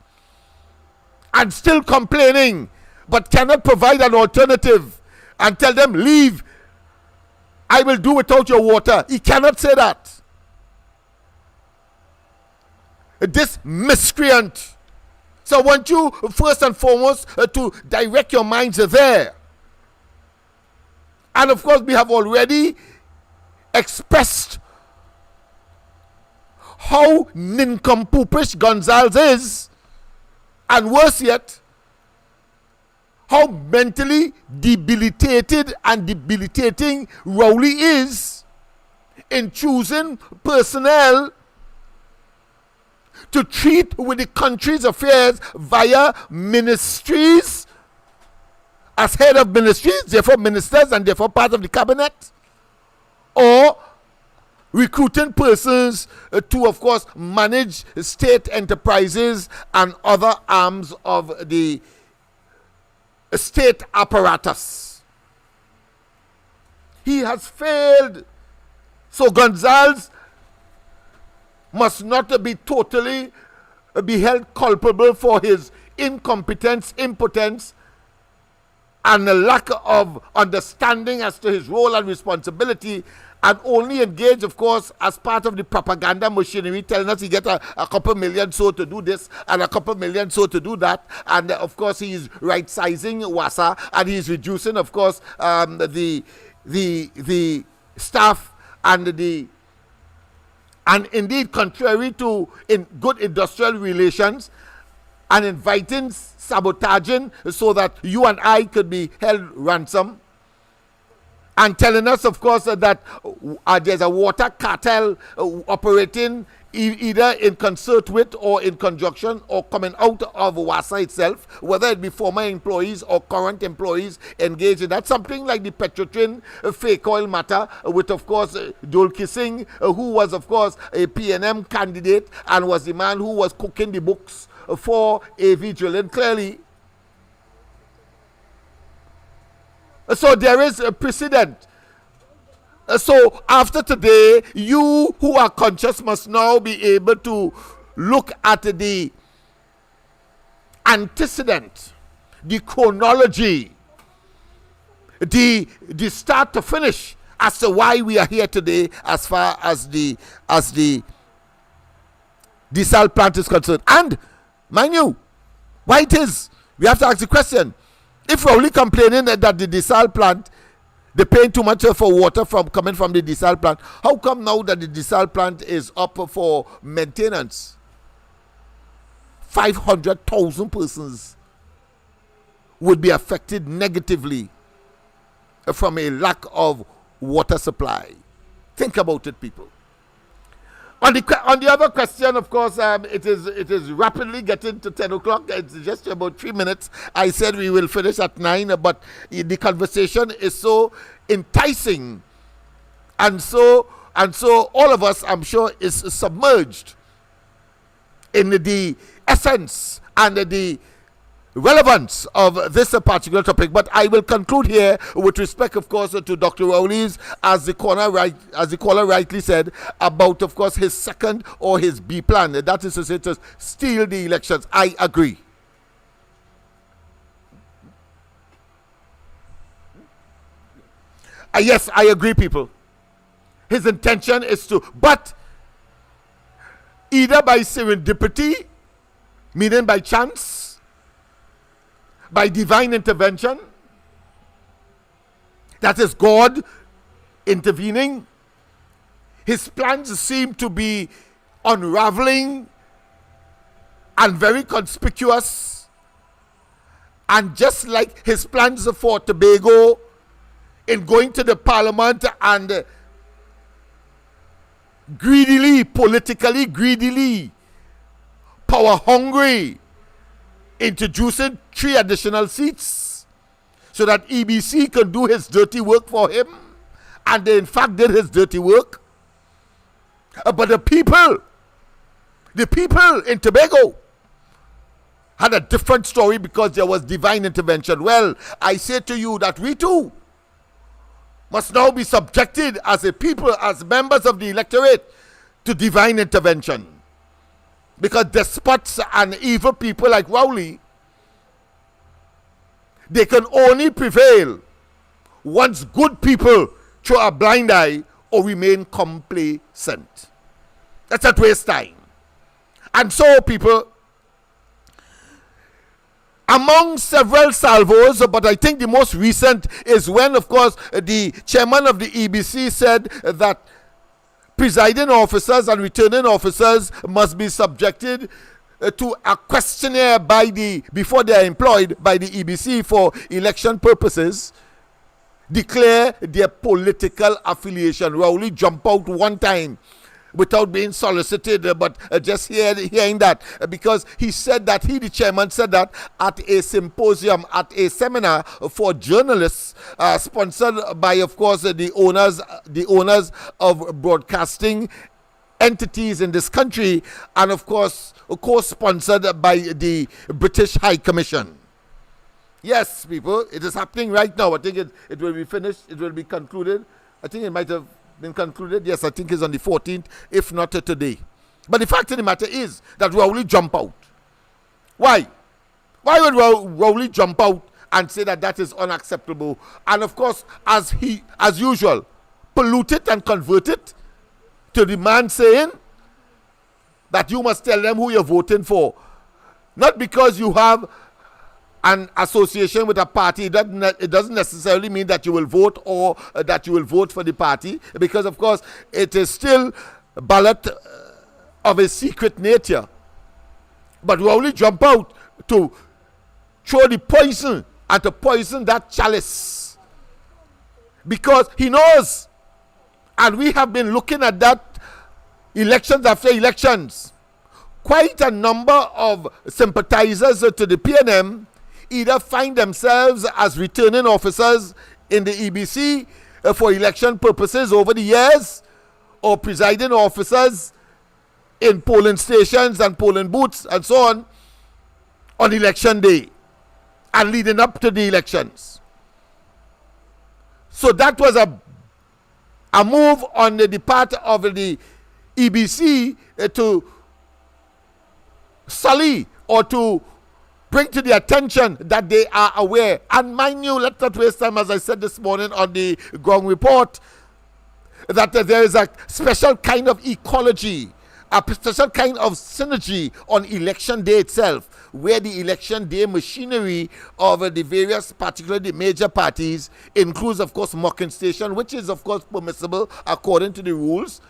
and still complaining, but cannot provide an alternative and tell them, leave, I will do without your water. He cannot say that. This miscreant. So I want you first and foremost to direct your minds there. And of course, we have already expressed how nincompoopish Gonzalez is, and worse yet, how mentally debilitated and debilitating Rowley is in choosing personnel to treat with the country's affairs via ministries, as head of ministries, therefore ministers, and therefore part of the cabinet, or recruiting persons to, of course, manage state enterprises and other arms of the state apparatus. He has failed. So Gonzalez must not be totally be held culpable for his incompetence, impotence, and a lack of understanding as to his role and responsibility, and only engage, of course, as part of the propaganda machinery, telling us he get a couple million so to do this and a couple million so to do that, and of course he is right-sizing WASA, and he is reducing, of course, the staff and indeed, contrary to good industrial relations, and inviting sabotaging so that you and I could be held ransom, and telling us, of course, that there's a water cartel operating either in concert with or in conjunction or coming out of WASA itself, whether it be former employees or current employees engaged in that. Something like the Petrotrin fake oil matter with, of course, Joel Kissing, who was, of course, a PNM candidate and was the man who was cooking the books for AV drilling, clearly. So there is a precedent. So after today, you who are conscious must now be able to look at the antecedent, the chronology, the start to finish as to why we are here today as far as the desal plant is concerned. And mind you, why it is, we have to ask the question, if we're only complaining that the desal plant, they're paying too much for water coming from the desal plant, how come now that the desal plant is up for maintenance? 500,000 persons would be affected negatively from a lack of water supply. Think about it, people. On the other question, of course, it is rapidly getting to 10 o'clock. It's just about 3 minutes. I said we will finish at 9, but the conversation is so enticing, and so all of us, I'm sure, is submerged in the essence and the relevance of this particular topic. But I will conclude here with respect, of course, to Dr. Rowley's, as the caller rightly said, about, of course, his second or his B plan. That is to say, to steal the elections. I agree. Yes, I agree, people. His intention is to, but either by serendipity, meaning by chance, by divine intervention, that is God intervening, his plans seem to be unraveling and very conspicuous. And just like his plans for Tobago, in going to the parliament and politically greedily, power hungry, introducing 3 additional seats so that EBC can do his dirty work for him, and they in fact did his dirty work. But the people in Tobago had a different story because there was divine intervention. Well, I say to you that we too must now be subjected as a people, as members of the electorate, to divine intervention. Because despots and evil people like Rowley, they can only prevail once good people throw a blind eye or remain complacent. That's not waste time. And so, people, among several salvos, but I think the most recent is when, of course, the chairman of the EBC said that presiding officers and returning officers must be subjected to a questionnaire before they are employed by the EBC for election purposes, declare their political affiliation. Rowley jumped out one time without being solicited, but just hearing that, because he said that, the chairman said that at a symposium, at a seminar for journalists, sponsored by, of course, the owners of broadcasting entities in this country, and of course, co-sponsored by the British High Commission. Yes, people, it is happening right now. I think it will be finished, it will be concluded. I think it might have been concluded. Yes, I think it's on the 14th, if not today. But the fact of the matter is that Rowley jump out. Why? Why would Rowley jump out and say that that is unacceptable? And of course, as usual, pollute it and convert it to the man saying that you must tell them who you're voting for. Not because you have an association with a party, it doesn't necessarily mean that you will vote or that you will vote for the party, because of course it is still a ballot of a secret nature. But Rowley jump out to throw the poison and to poison that chalice, because he knows, and we have been looking at that elections after elections, quite a number of sympathizers to the PNM either find themselves as returning officers in the EBC for election purposes over the years, or presiding officers in polling stations and polling booths and so on election day and leading up to the elections. So that was a move on the part of the EBC to sully or to bring to the attention that they are aware. And mind you, let's not waste time, as I said this morning on the Gong Report, that there is a special kind of ecology, a special kind of synergy on election day itself, where the election day machinery of the various, particularly the major parties, includes, of course, mocking station, which is, of course, permissible according to the rules.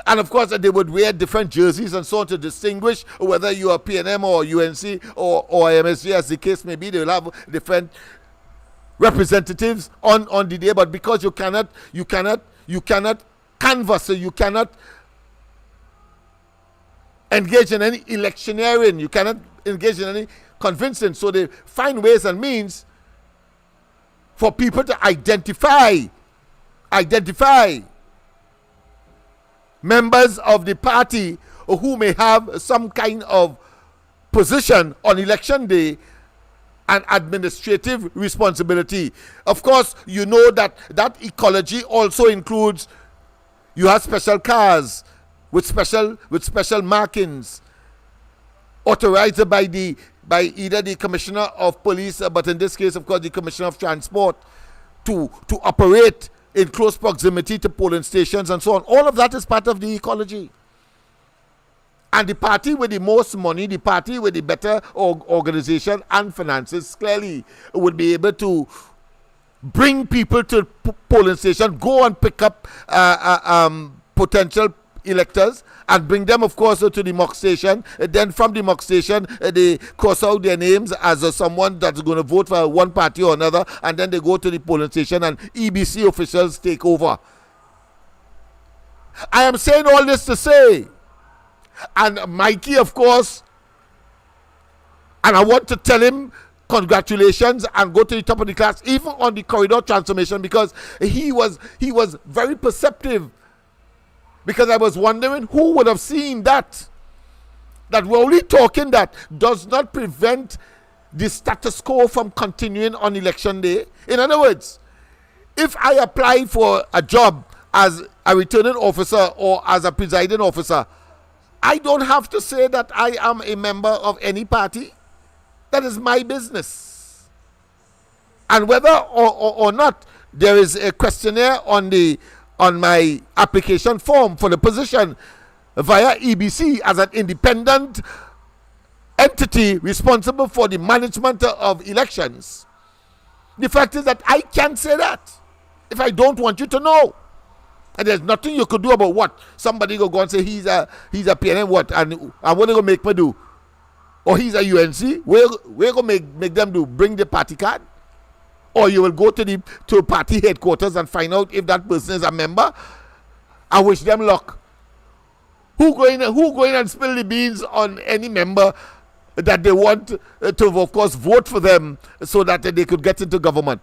And of course, they would wear different jerseys and so on to distinguish whether you are PNM or UNC or MSG, as the case may be. They will have different representatives on the day. But because you cannot canvass, you cannot engage in any electioneering, you cannot engage in any convincing. So they find ways and means for people to identify members of the party who may have some kind of position on election day and administrative responsibility. Of course, you know that ecology also includes, you have special cars with special markings authorized by either the Commissioner of Police, but in this case, of course, the Commissioner of Transport, to operate in close proximity to polling stations and so on. All of that is part of the ecology. And the party with the most money, the party with the better organization and finances, clearly would be able to bring people to polling station, go and pick up potential electors and bring them, of course, to the mock station. Then from the mock station, they cross out their names as someone that's going to vote for one party or another, and then they go to the polling station and EBC officials take over. I am saying all this to say, and Mikey, of course, and I want to tell him congratulations and go to the top of the class, even on the corridor transformation, because he was very perceptive. Because I was wondering who would have seen that we're only talking that does not prevent the status quo from continuing on election day. In other words, if I apply for a job as a returning officer or as a presiding officer, I don't have to say that I am a member of any party. That is my business. And whether or not there is a questionnaire on my application form for the position via EBC as an independent entity responsible for the management of elections, the fact is that I can't say that if I don't want you to know. And there's nothing you could do about what somebody go and say he's a PNM what, and what they gonna make me do? Or he's a UNC? We're gonna make them do? Bring the party card? Or you will go to party headquarters and find out if that person is a member. I wish them luck. Who going and spill the beans on any member that they want to, of course, vote for them so that they could get into government?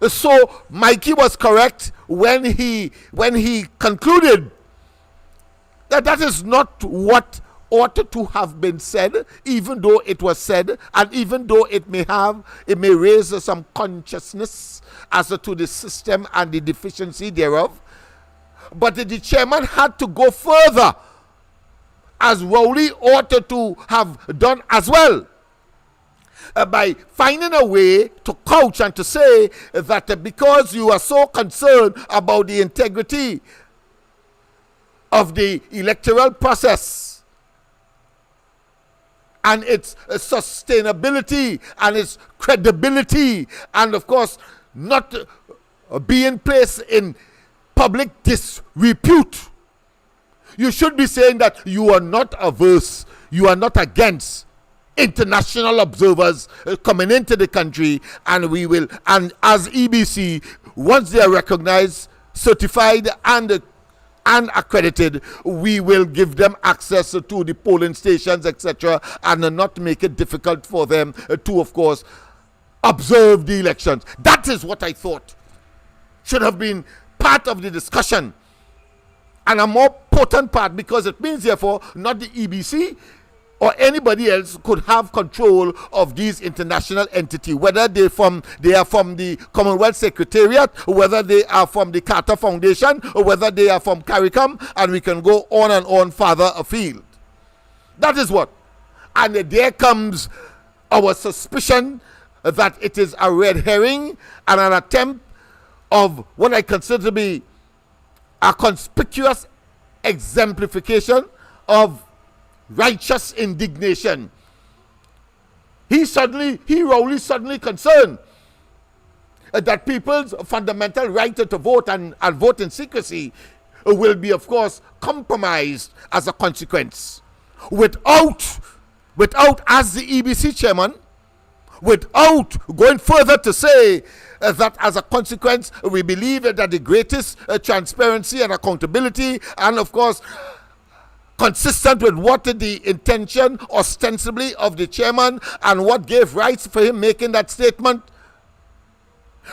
So Mikey was correct when he concluded that is not what ought to have been said, even though it was said, and even though it may raise some consciousness as to the system and the deficiency thereof. But the chairman had to go further, as Rowley ought to have done as well, by finding a way to couch and to say that because you are so concerned about the integrity of the electoral process and its sustainability and its credibility, and of course not being placed in public disrepute, you should be saying that you are not averse, you are not against international observers coming into the country, and as EBC, once they are recognized, certified and accredited, we will give them access to the polling stations, etc., and not make it difficult for them to, of course, observe the elections. That is what I thought should have been part of the discussion, and a more potent part, because it means, therefore, not the EBC or anybody else could have control of these international entities, whether they are from the Commonwealth Secretariat, whether they are from the Carter Foundation, or whether they are from CARICOM, and we can go on and on farther afield. That is what. And there comes our suspicion that it is a red herring and an attempt of what I consider to be a conspicuous exemplification of righteous indignation. Rowley suddenly concerned that people's fundamental right to vote and vote in secrecy will be, of course, compromised as a consequence. Without, as the EBC chairman, without going further to say that as a consequence, we believe that the greatest transparency and accountability, and of course, consistent with what the intention ostensibly of the chairman and what gave rights for him making that statement,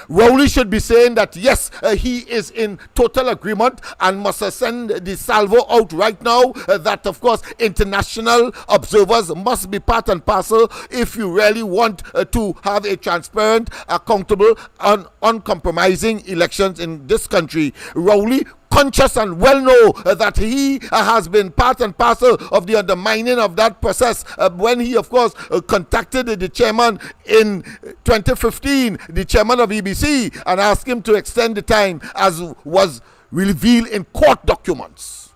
Rowley should be saying that yes, he is in total agreement and must send the salvo out right now, that of course international observers must be part and parcel if you really want to have a transparent, accountable and uncompromising elections in this country. Rowley, conscious and well know that he has been part and parcel of the undermining of that process when he of course contacted the chairman in 2015, the chairman of EBC, and asked him to extend the time as was revealed in court documents.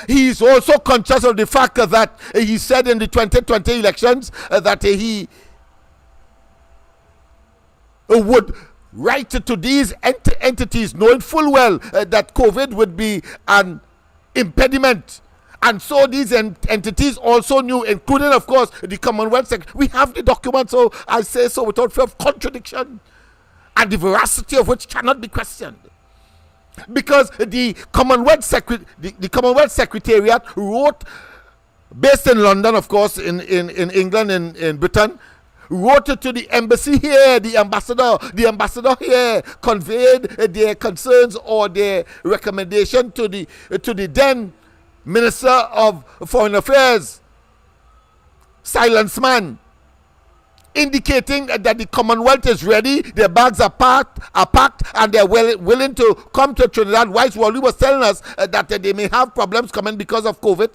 He is also conscious of the fact that he said in the 2020 elections that he would write to these entities, knowing full well that COVID would be an impediment. And so these entities also knew, including, of course, the Commonwealth Secretary. We have the document, so I say so without fear of contradiction, and the veracity of which cannot be questioned. Because the Commonwealth Secretariat wrote, based in London, of course, in England, in Britain, wrote it to the embassy here, the ambassador here conveyed their concerns or their recommendation to the then Minister of Foreign Affairs, Silence Man, indicating that the Commonwealth is ready, their bags are packed, and they're willing to come to Trinidad. Whilst Wally was telling us that they may have problems coming because of COVID,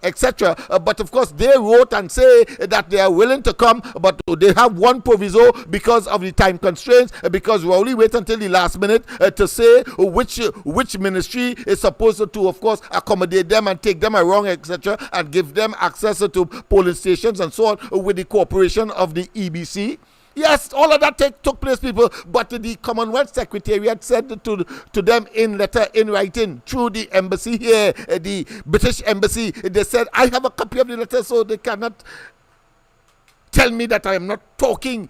etc. But of course, they wrote and say that they are willing to come, but they have one proviso because of the time constraints, because Rowley wait until the last minute to say which ministry is supposed to, of course, accommodate them and take them around, etc., and give them access to polling stations and so on with the cooperation of the EBC. Yes, all of that took place, people, but the Commonwealth Secretariat said to them in writing through the embassy here, the British embassy. They said, I have a copy of the letter, so they cannot tell me that I am not talking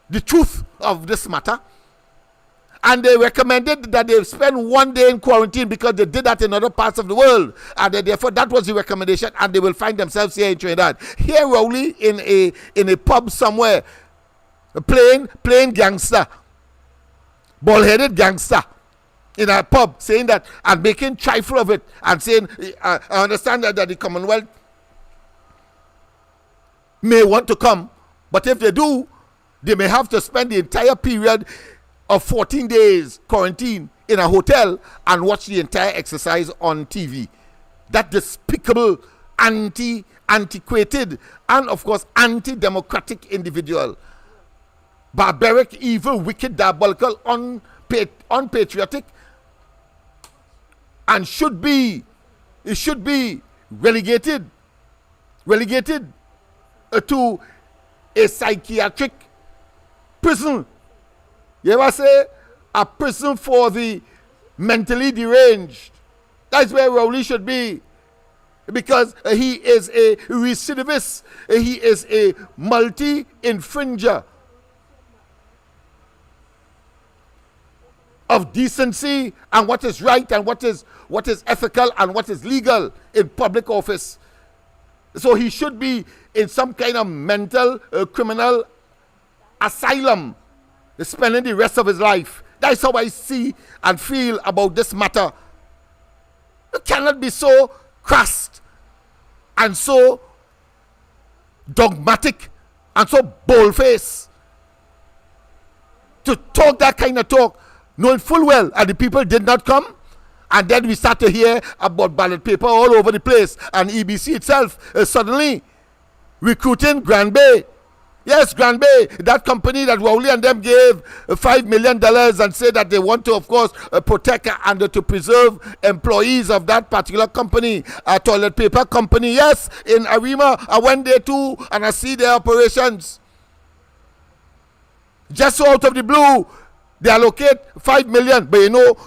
the truth of this matter. And they recommended that they spend 1 day in quarantine because they did that in other parts of the world. And therefore, that was the recommendation, and they will find themselves here in Trinidad. Here, Rowley, in a pub somewhere, playing gangster, bald-headed gangster, in a pub, saying that, and making trifle of it, and saying, I understand that the Commonwealth may want to come, but if they do, they may have to spend the entire period of 14 days quarantine in a hotel and watch the entire exercise on TV. That despicable, antiquated, and of course anti-democratic individual, barbaric, evil, wicked, diabolical, unpatriotic, and should be relegated to a psychiatric prison. You ever say a prison for the mentally deranged? That's where Rowley should be, because he is a recidivist. He is a multi-infringer of decency and what is right and what is ethical and what is legal in public office. So he should be in some kind of mental criminal asylum, spending the rest of his life. That's how I see and feel about this matter. You cannot be so crass and so dogmatic and so bold-faced to talk that kind of talk, knowing full well that the people did not come. And then we start to hear about ballot paper all over the place, and EBC itself suddenly recruiting Grand Bay. Yes, Grand Bay, that company that Rowley and them gave $5 million and say that they want to, of course, protect and to preserve employees of that particular company, a toilet paper company. Yes, in Arima, I went there too and I see their operations. Just so out of the blue, they allocate $5 million, but you know,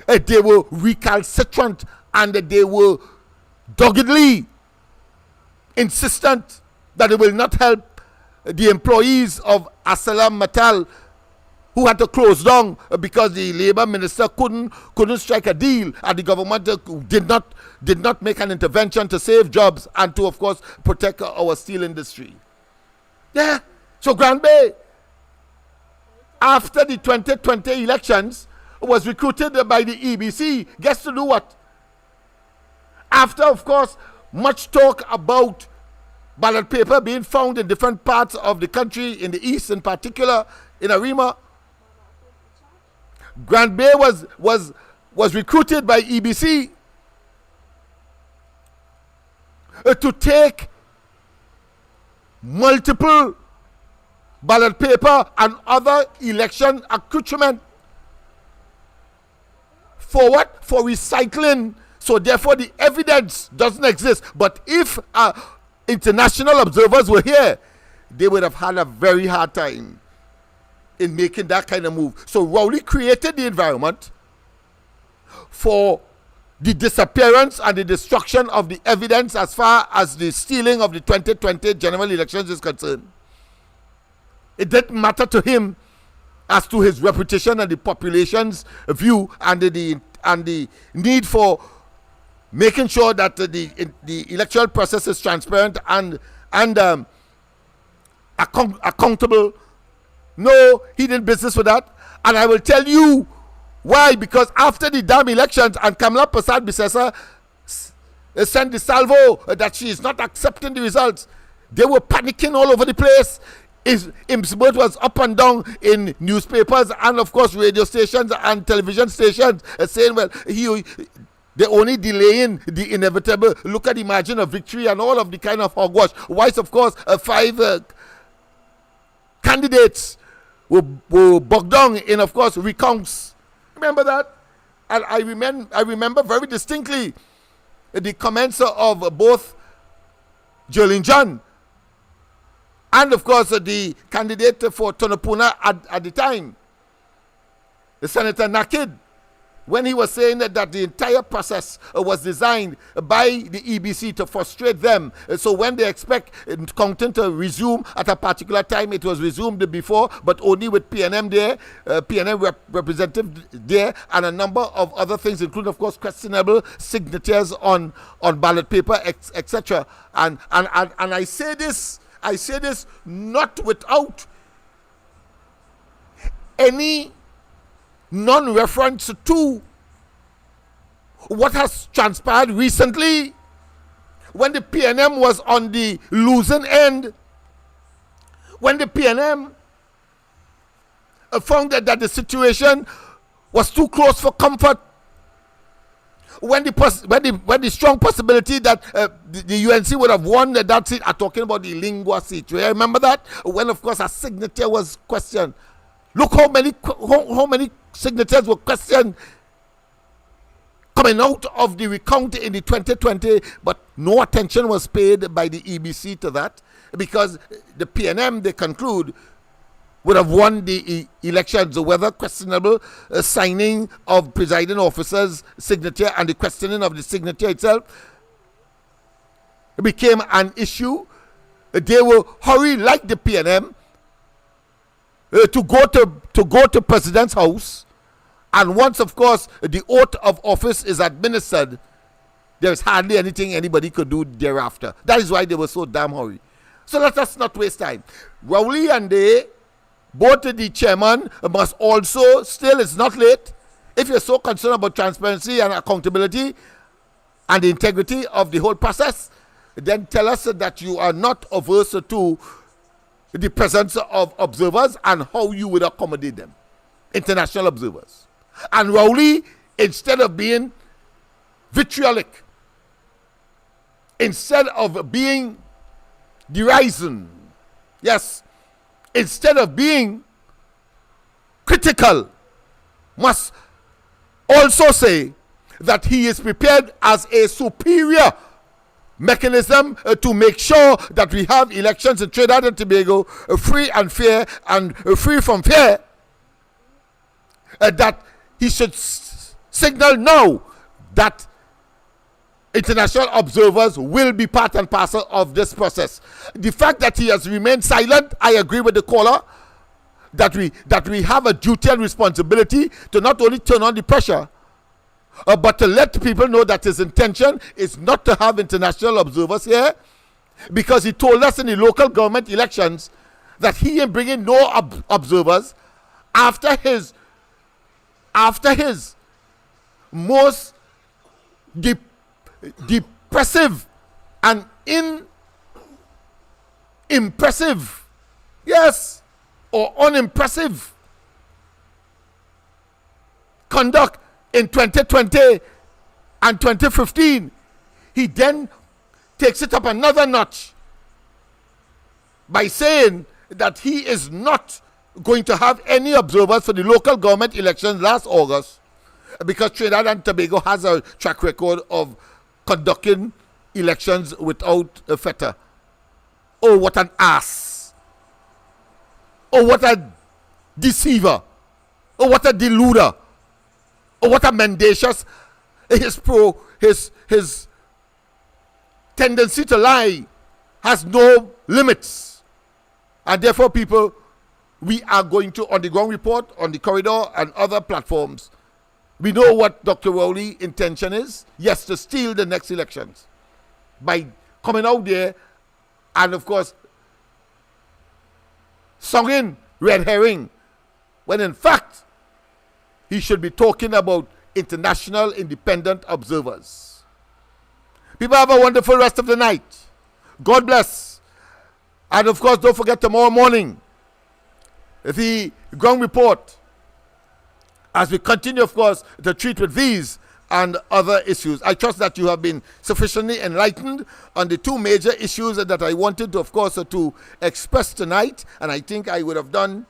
they were recalcitrant and they were doggedly insistent that it will not help the employees of ArcelorMittal, who had to close down because the labor minister couldn't strike a deal, and the government did not make an intervention to save jobs and to, of course, protect our steel industry. Yeah, so Grand Bay, after the 2020 elections, was recruited by the EBC. Guess to do what? After, of course, much talk about ballot paper being found in different parts of the country, in the east in particular, in Arima, Grant Bay was recruited by EBC to take multiple ballot paper and other election accoutrement. For what? For recycling. So therefore the evidence doesn't exist. But if international observers were here, they would have had a very hard time in making that kind of move. So Rowley created the environment for the disappearance and the destruction of the evidence as far as the stealing of the 2020 general elections is concerned. It didn't matter to him as to his reputation and the population's view and the need for making sure that the electoral process is transparent and accountable. No, he did business with that. And I will tell you why. Because after the damn elections and Kamala Prasad Bisesa sent the salvo that she is not accepting the results, they were panicking all over the place. Imsbert was up and down in newspapers and of course radio stations and television stations saying, well, they're only delaying the inevitable. Look at the margin of victory and all of the kind of hogwash. Whilst of course 5 candidates were bogged down in of course recounts. Remember that? And I remember very distinctly the comments of both Jolene John and of course the candidate for Tonopuna at the time, the Senator Nakid, when he was saying that the entire process was designed by the EBC to frustrate them. So when they expect counting to resume at a particular time, it was resumed before, but only with PNM there, PNM representative there, and a number of other things, including of course questionable signatures on ballot paper, etc. And I say this not without any non-reference to what has transpired recently when the PNM was on the losing end, when the PNM found that the situation was too close for comfort, when the strong possibility that the UNC would have won that seat. I'm talking about the Lingua seat. You remember that? When of course a signature was questioned. Look how many signatures were questioned coming out of the recount in the 2020, but no attention was paid by the EBC to that, because the PNM, they conclude, would have won the elections, whether questionable signing of presiding officer's signature and the questioning of the signature itself became an issue. They were hurried like the PNM to go to President's house, and once of course the oath of office is administered, there's hardly anything anybody could do thereafter. That is why they were so damn hurried. So let us not waste time. Rowley and they, both the chairman, must also, still it's not late, if you're so concerned about transparency and accountability and the integrity of the whole process, then tell us that you are not averse to the presence of observers and how you would accommodate them, international observers. And Rowley, instead of being vitriolic, instead of being derisive, yes, instead of being critical, must also say that he is prepared as a superior mechanism to make sure that we have elections in Trinidad and Tobago free and fair and free from fear, that he should signal now that international observers will be part and parcel of this process. The fact that he has remained silent, I agree with the caller, that we have a duty and responsibility to not only turn on the pressure, but to let people know that his intention is not to have international observers here, because he told us in the local government elections that he ain't bringing no observers, after his most depressive and impressive, yes, or unimpressive conduct in 2020 and 2015, he then takes it up another notch by saying that he is not going to have any observers for the local government elections last August because Trinidad and Tobago has a track record of conducting elections without a fetter. Oh, what an ass. Oh, what a deceiver. Oh, what a deluder. Oh, what a mendacious. His tendency to lie has no limits. And therefore, people, we are going to, on the ground report, on the corridor, and other platforms, we know what Dr. Rowley's intention is. Yes, to steal the next elections by coming out there and, of course, songing red herring, when in fact, he should be talking about international independent observers. People, have a wonderful rest of the night. God bless. And of course, don't forget tomorrow morning, the ground report, as we continue, of course, to treat with these and other issues. I trust that you have been sufficiently enlightened on the two major issues that I wanted to, of course, to express tonight. And I think I would have done,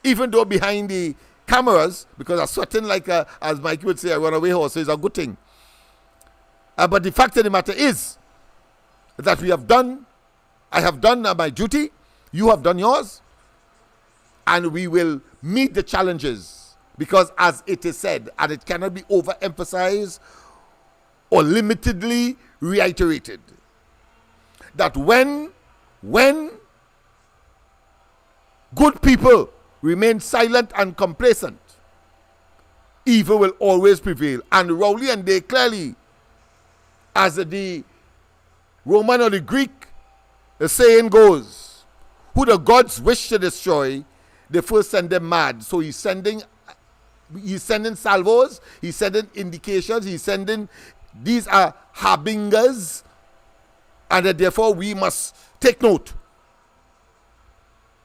even though behind the cameras, because I'm sweating like, as Mikey would say, a runaway horse is a good thing. But the fact of the matter is that I have done my duty, you have done yours, and we will meet the challenges. Because as it is said, and it cannot be overemphasized or limitedly reiterated, that when good people remain silent and complacent, evil will always prevail. And Rowley and they clearly, as the Roman or the Greek saying goes, who the gods wish to destroy, they first send them mad. So he's sending salvos, he's sending indications, these are harbingers, and that therefore we must take note.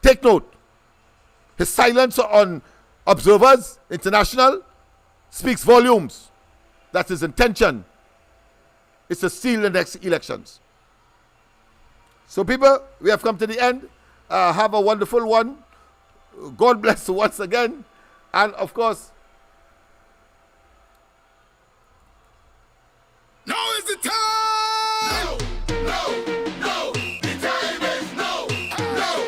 Take note. His silence on observers, international, speaks volumes. That's his intention. It's to steal the next elections. So people, we have come to the end. Have a wonderful one. God bless once again. And of course, now is the time! No! The time is no! No!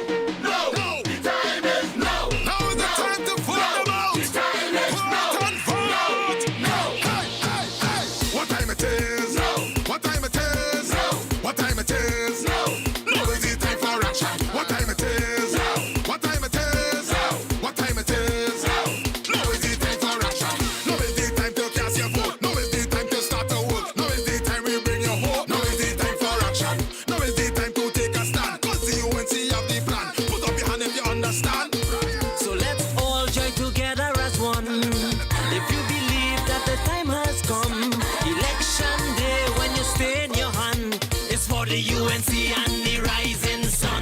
The time is no! Now is the time to vote them out! The time is vote! No! Hey! What time it is? No! What time it is? No! What time it is? No! Now is the time for action! What time it is? No! What time it is? No! What time it is? No! Now is the time for action! Now is the time to cast your vote! Now is the time to start to work! Now is the time we bring your hope! Now is the time for action! Now is the time to take a stand! Cause the UNC have the plan! Put up your hand if you understand! So let's all join together as one. If you believe that the time has come, election day when you stay in your hand, it's for the UNC and the rising sun.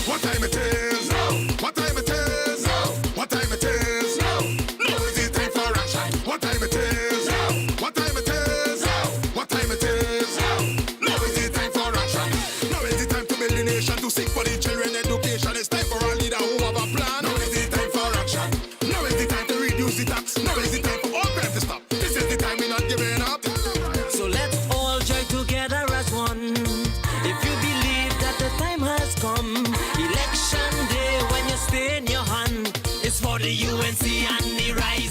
What time it is? No! What time it is? No! What time it is? No! Now is the time for action! What time it is? No! What time it is? No! What time it is? No! Now is the time for action! Now is the time to build the nation, to seek for the children education. It's time for a leader who have a plan. Now is the time for action! Now is the time to reduce the tax. Now is the time for all crime to stop. This is the time we're not giving up. So let's all join together as one. If you believe that the time has come, election day when you stay in your hand, it's for the UNC and the rise.